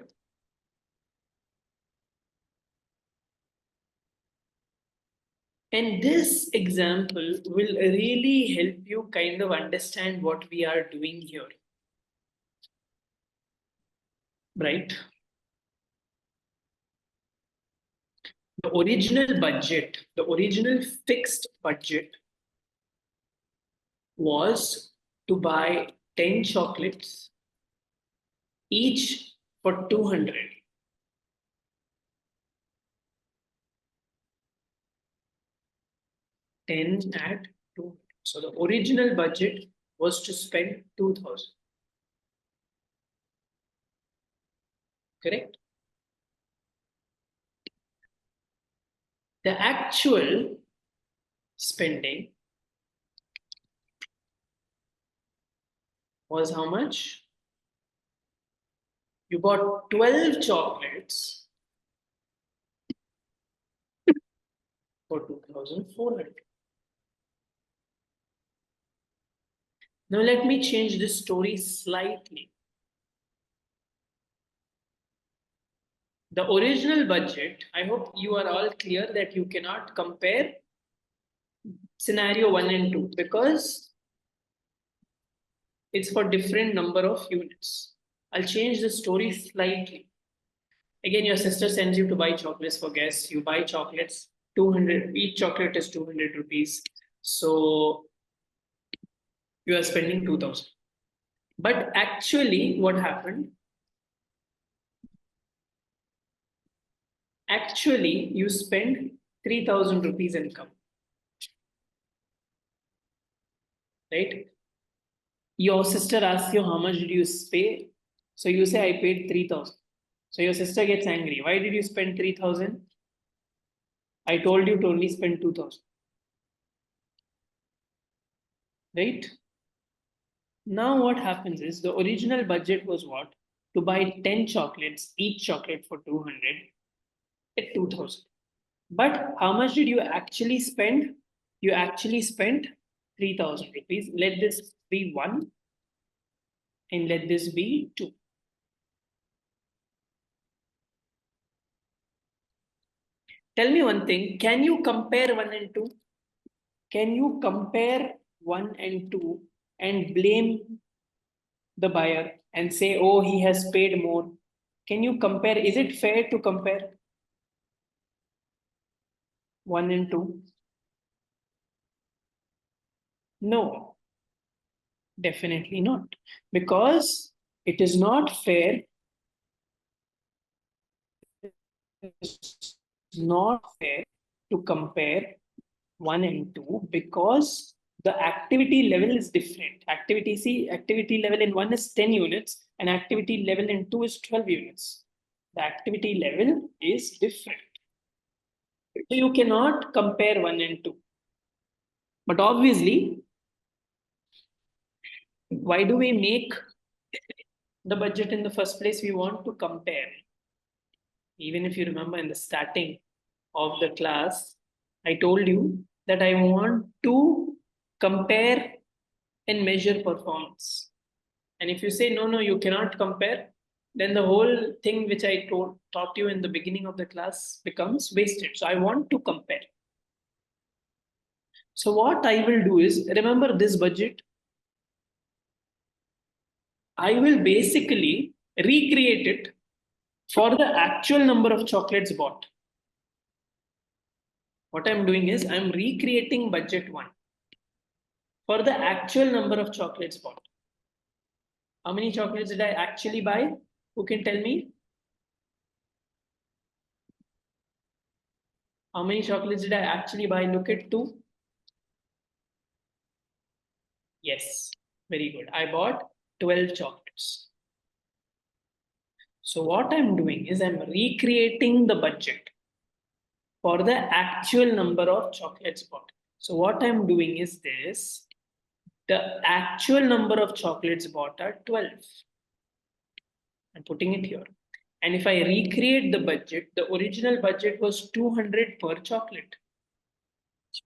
And this example will really help you kind of understand what we are doing here. Right? The original fixed budget was to buy 10 chocolates, each for 200. 10 at 2. So the original budget was to spend 2,000. Correct? The actual spending was how much? You bought 12 chocolates for 2,400. Now let me change this story slightly. The original budget, I hope you are all clear that you cannot compare scenario 1 and 2 because it's for different number of units. I'll change the story slightly. Again, your sister sends you to buy chocolates for guests. You buy chocolates, 200, each chocolate is 200 rupees. So you are spending 2000. But actually, what happened? Actually, you spend 3000 rupees income. Right? Your sister asks you how much did you pay? So you say I paid 3000. So your sister gets angry. Why did you spend 3000? I told you to only spend 2000. Right? Now what happens is the original budget was what? To buy 10 chocolates, each chocolate for 200 at 2000. But how much did you actually spend? You actually spent 3000 rupees. Let this be 1 and let this be 2. Tell me one thing, can you compare 1 and 2? Can you compare 1 and 2 and blame the buyer and say, oh, he has paid more? Can you compare? Is it fair to compare 1 and 2? No, definitely not. Because it is not fair. It's not fair to compare 1 and 2 because the activity level is different. Activity level in 1 is 10 units and activity level in 2 is 12 units. The activity level is different. So you cannot compare 1 and 2. But obviously, why do we make the budget in the first place? We want to compare. Even if you remember in the starting of the class, I told you that I want to compare and measure performance. And if you say, no, no, you cannot compare, then the whole thing which I taught you in the beginning of the class becomes wasted. So I want to compare. So what I will do is, remember this budget, I will basically recreate it for the actual number of chocolates bought. What I'm doing is I'm recreating budget 1 for the actual number of chocolates bought. How many chocolates did I actually buy? Who can tell me? How many chocolates did I actually buy? Look at 2. Yes, very good. I bought 12 chocolates. So what I'm doing is I'm recreating the budget for the actual number of chocolates bought. So what I'm doing is this. The actual number of chocolates bought are 12. I'm putting it here. And if I recreate the budget, the original budget was 200 per chocolate.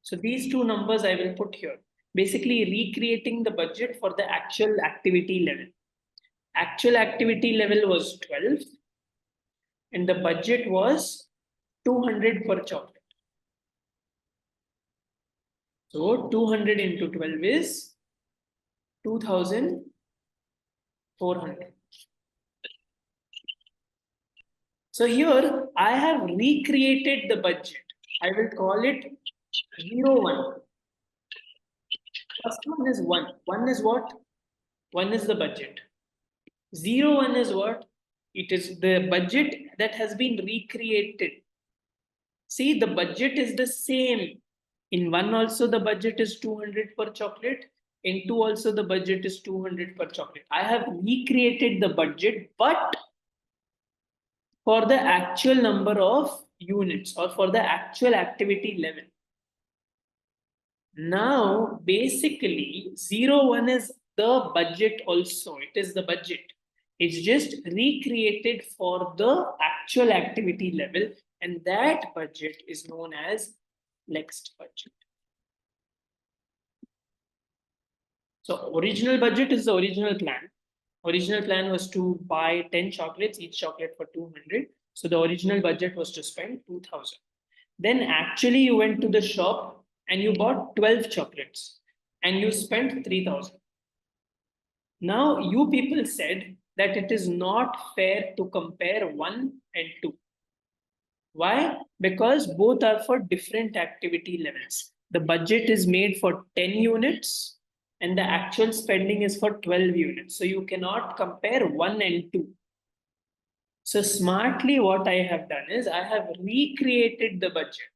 So these two numbers I will put here. Basically recreating the budget for the actual activity level. Actual activity level was 12 and the budget was 200 per chocolate. So 200 into 12 is 2400. So here I have recreated the budget. I will call it 01. First one is 1. 1 is what? 1 is the budget. 01 is what? It is the budget that has been recreated. See, the budget is the same. In 1 also the budget is 200 per chocolate. In 2 also the budget is 200 per chocolate. I have recreated the budget, but for the actual number of units or for the actual activity level. Now, basically, 01 is the budget also. It is the budget. It's just recreated for the actual activity level, and that budget is known as next budget. So, original budget is the original plan. Original plan was to buy 10 chocolates, each chocolate for 200. So the original budget was to spend 2,000. Then actually you went to the shop and you bought 12 chocolates and you spent 3,000. Now you people said that it is not fair to compare 1 and 2. Why? Because both are for different activity levels. The budget is made for 10 units and the actual spending is for 12 units. So you cannot compare 1 and 2. So smartly, what I have done is I have recreated the budget.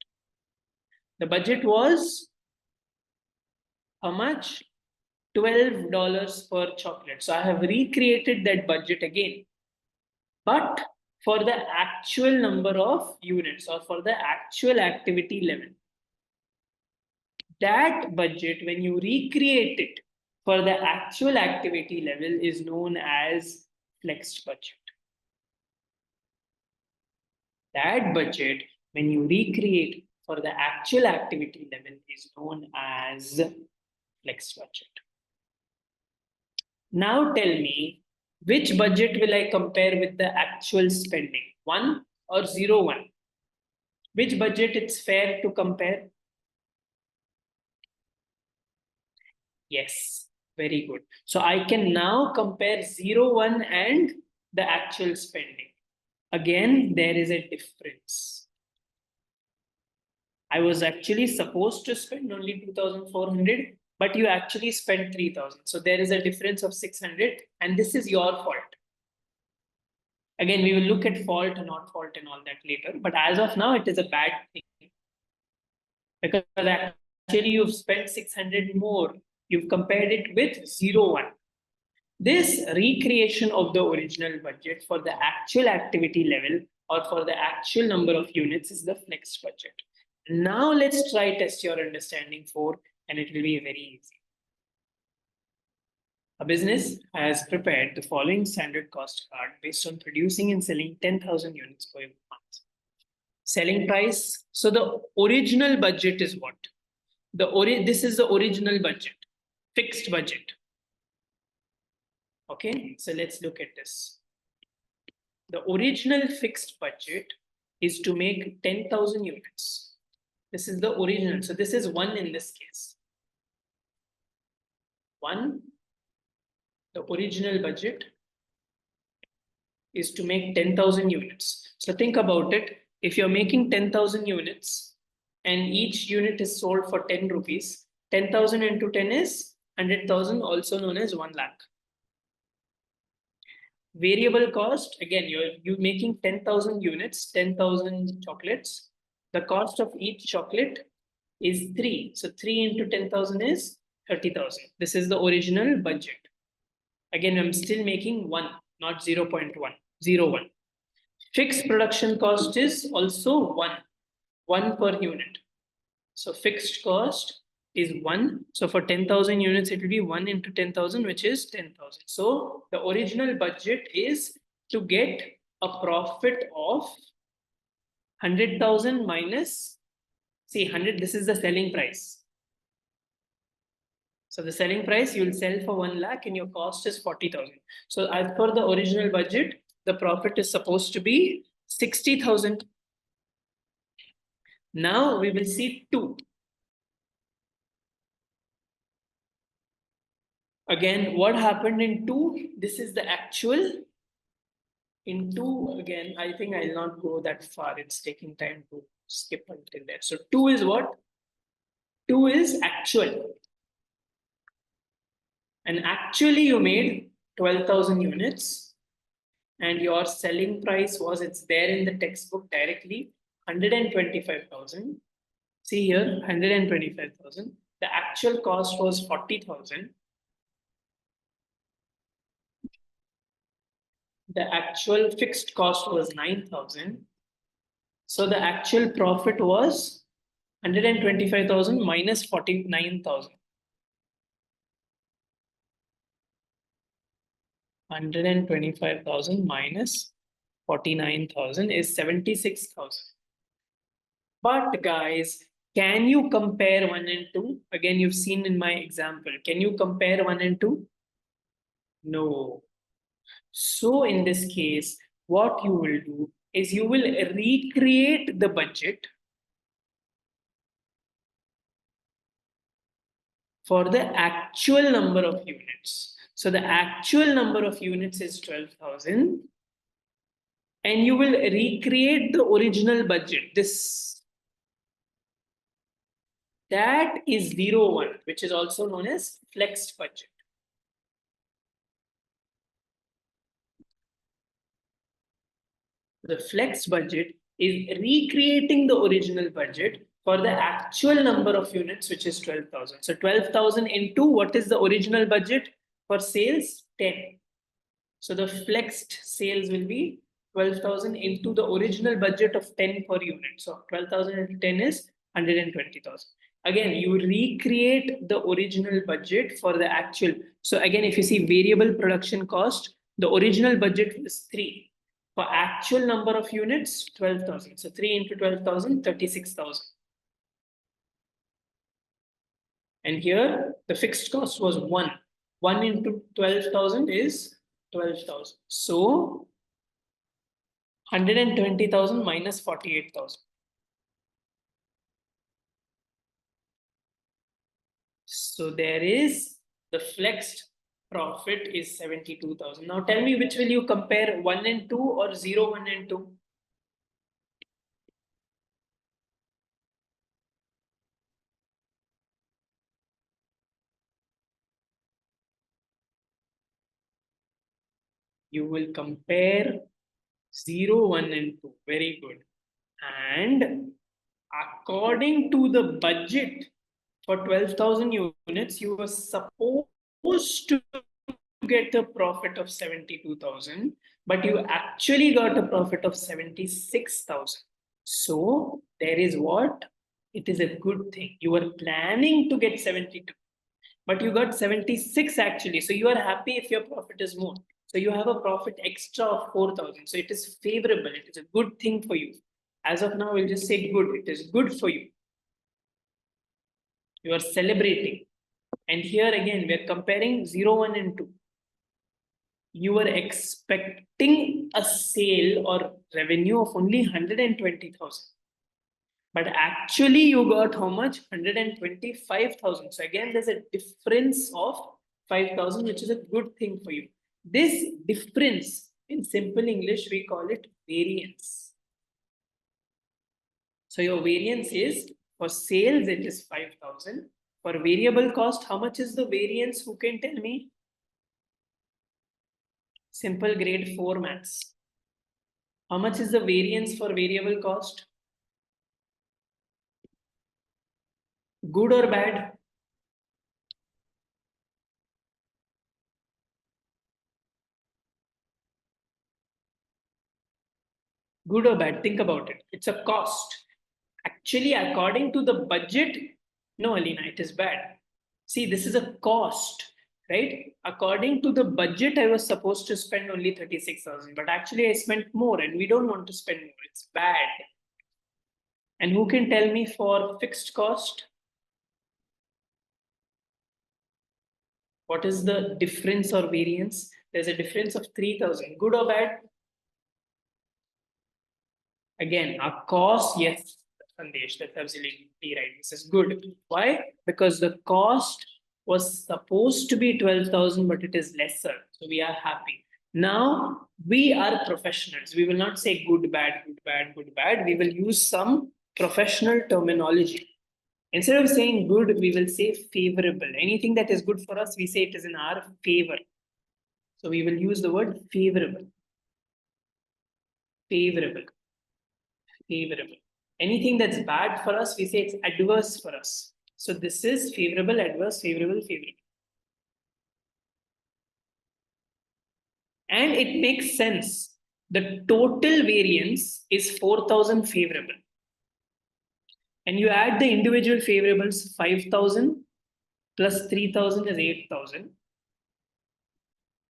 The budget was how much? $12 per chocolate. So I have recreated that budget again. But for the actual number of units or for the actual activity level. That budget, when you recreate it for the actual activity level, is known as flexed budget. That budget, when you recreate for the actual activity level, is known as flexed budget. Now tell me, which budget will I compare with the actual spending? 1 or 0, 1? Which budget it's fair to compare? Yes, very good. So I can now compare 0, 1 and the actual spending. Again, there is a difference. I was actually supposed to spend only 2,400, but you actually spent 3,000. So there is a difference of 600, and this is your fault. Again, we will look at fault and not fault and all that later. But as of now, it is a bad thing. Because actually you've spent 600 more. You've compared it with 0, 1. This recreation of the original budget for the actual activity level or for the actual number of units is the flexed budget. Now let's try test your understanding for, and it will be very easy. A business has prepared the following standard cost card based on producing and selling 10,000 units per month. Selling price. So the original budget is what? This is the original budget, fixed budget. Okay, so let's look at this. The original fixed budget is to make 10,000 units. This is the original. So this is 1 in this case. 1, the original budget is to make 10,000 units. So think about it. If you're making 10,000 units and each unit is sold for 10 rupees, 10,000 into 10 is 100,000, also known as 1 lakh. Variable cost, again, you're making 10,000 units, 10,000 chocolates. The cost of each chocolate is 3. So 3 into 10,000 is 30,000. This is the original budget. Again, I'm still making 1, not 0.1, 0, 1. Fixed production cost is also 1 per unit. So fixed cost is 1. So for 10,000 units, it will be 1 into 10,000, which is 10,000. So the original budget is to get a profit of 100,000 minus, see 100, this is the selling price. So the selling price, you will sell for 1 lakh and your cost is 40,000. So as per the original budget, the profit is supposed to be 60,000. Now we will see 2. Again, what happened in 2? This is the actual. In 2, again, I think I'll not go that far. It's taking time to skip until there. So 2 is what? 2 is actual. And actually you made 12,000 units and your selling price was, it's there in the textbook directly, 125,000. See here, 125,000. The actual cost was 40,000. The actual fixed cost was 9,000. So the actual profit was 125,000 minus 49,000. 125,000 minus 49,000 is 76,000. But guys, can you compare 1 and 2? Again, you've seen in my example. Can you compare 1 and 2? No. So in this case, what you will do, is you will recreate the budget for the actual number of units. So the actual number of units is 12,000, and you will recreate the original budget. That is 01, which is also known as flexed budget. The flexed budget is recreating the original budget for the actual number of units, which is 12,000. So 12,000 into what is the original budget for sales? 10. So the flexed sales will be 12,000 into the original budget of 10 per unit. So 12,000 into 10 is 120,000. Again, you recreate the original budget for the actual. So again, if you see variable production cost, the original budget was 3. For actual number of units, 12,000. So 3 into 12,000, 36,000. And here the fixed cost was 1. 1 into 12,000 is 12,000. So 120,000 minus 48,000. So there is the flexed profit is 72,000. Now tell me, which will you compare, 1 and 2 or 0, 1 and 2? You will compare 0, 1 and 2. Very good. And according to the budget for 12,000 units, you were supposed to get a profit of 72,000, but you actually got a profit of 76,000. So there is what? It is a good thing. You were planning to get 72, but you got 76 actually. So you are happy if your profit is more. So you have a profit extra of 4,000. So it is favorable. It is a good thing for you. As of now, we'll just say good. It is good for you. You are celebrating. And here again, we're comparing 0, 1 and 2. You were expecting a sale or revenue of only 120,000. But actually you got how much? 125,000. So again, there's a difference of 5,000, which is a good thing for you. This difference, in simple English, we call it variance. So your variance is, for sales, it is 5,000. For variable cost, how much is the variance? Who can tell me? Simple grade 4 maths. How much is the variance for variable cost? Good or bad? Good or bad? Think about it. It's a cost. Actually, according to the budget, no, Alina, it is bad. See, this is a cost, right? According to the budget, I was supposed to spend only 36,000, but actually I spent more and we don't want to spend more. It's bad. And who can tell me for fixed cost? What is the difference or variance? There's a difference of 3,000. Good or bad? Again, a cost, yes, Sandesh, that's absolutely right. This is good. Why? Because the cost was supposed to be 12,000, but it is lesser. So we are happy. Now we are professionals. We will not say good, bad, good, bad, good, bad. We will use some professional terminology. Instead of saying good, we will say favorable. Anything that is good for us, we say it is in our favor. So we will use the word favorable. Favorable. Favorable. Anything that's bad for us, we say it's adverse for us. So this is favorable, adverse, favorable, favorable. And it makes sense. The total variance is 4,000 favorable. And you add the individual favorables, 5,000 plus 3,000 is 8,000.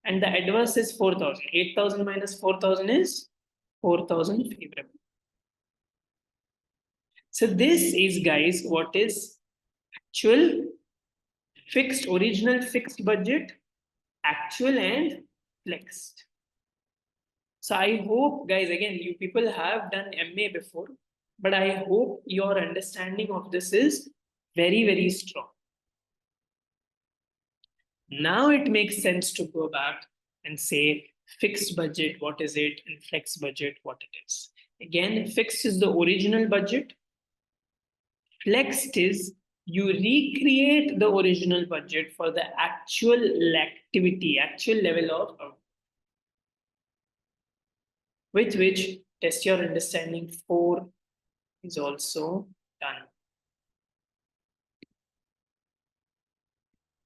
And the adverse is 4,000. 8,000 minus 4,000 is 4,000 favorable. So this is, guys, what is actual fixed, original fixed budget, actual and flexed. So I hope, guys, again, you people have done MA before, but I hope your understanding of this is very, very strong. Now it makes sense to go back and say fixed budget, what is it, and flex budget, what it is. Again, fixed is the original budget. Flexed is you recreate the original budget for the actual activity, actual level of output, with which test your understanding 4 is also done.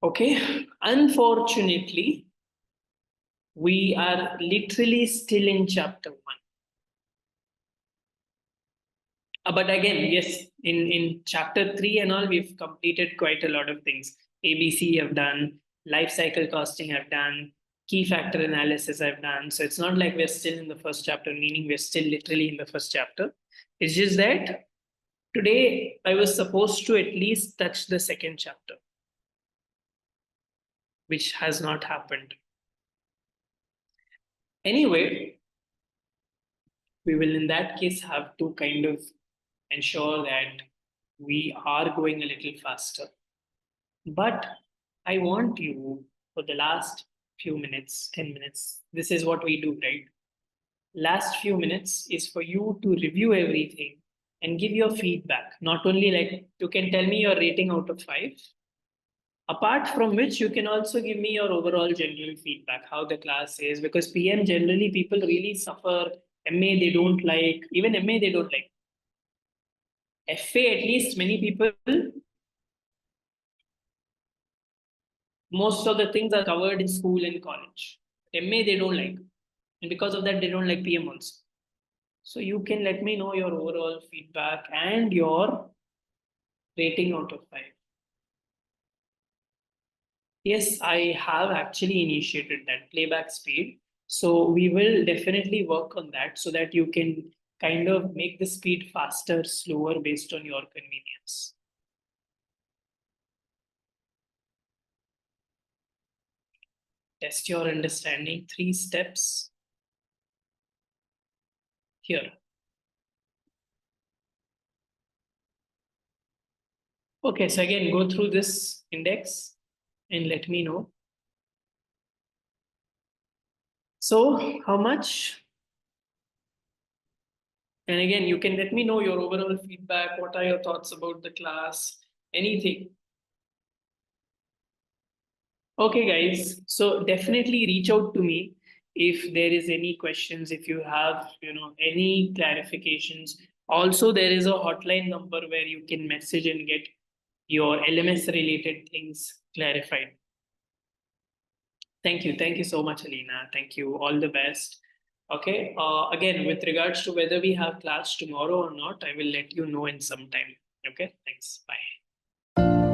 Okay, unfortunately, we are literally still in chapter 1. But again, yes, in chapter 3 and all, we've completed quite a lot of things. ABC I've done, life cycle costing I've done, key factor analysis I've done. So it's not like we're still in the first chapter, meaning we're still literally in the first chapter. It's just that today I was supposed to at least touch the second chapter, which has not happened. Anyway, we will in that case have to kind of ensure that we are going a little faster. But I want you for the last few minutes, 10 minutes, this is what we do, right? Last few minutes is for you to review everything and give your feedback. Not only like you can tell me your rating out of 5, apart from which you can also give me your overall general feedback, how the class is, because PM generally people really suffer. MA they don't like, even MA they don't like. FA at least many people, most of the things are covered in school and college. MA they don't like, and because of that they don't like PM also. So you can let me know your overall feedback and your rating out of 5. Yes, I have actually initiated that playback speed. So we will definitely work on that so that you can kind of make the speed faster, slower based on your convenience. Test your understanding, 3 steps here. Okay, so again, go through this index and let me know. So how much? And again, you can let me know your overall feedback. What are your thoughts about the class? Anything. Okay, guys. So definitely reach out to me if there is any questions, if you have, any clarifications. Also, there is a hotline number where you can message and get your LMS related things clarified. Thank you. Thank you so much, Alina. Thank you. All the best. Okay. Again, with regards to whether we have class tomorrow or not, I will let you know in some time. Okay. Thanks. Bye.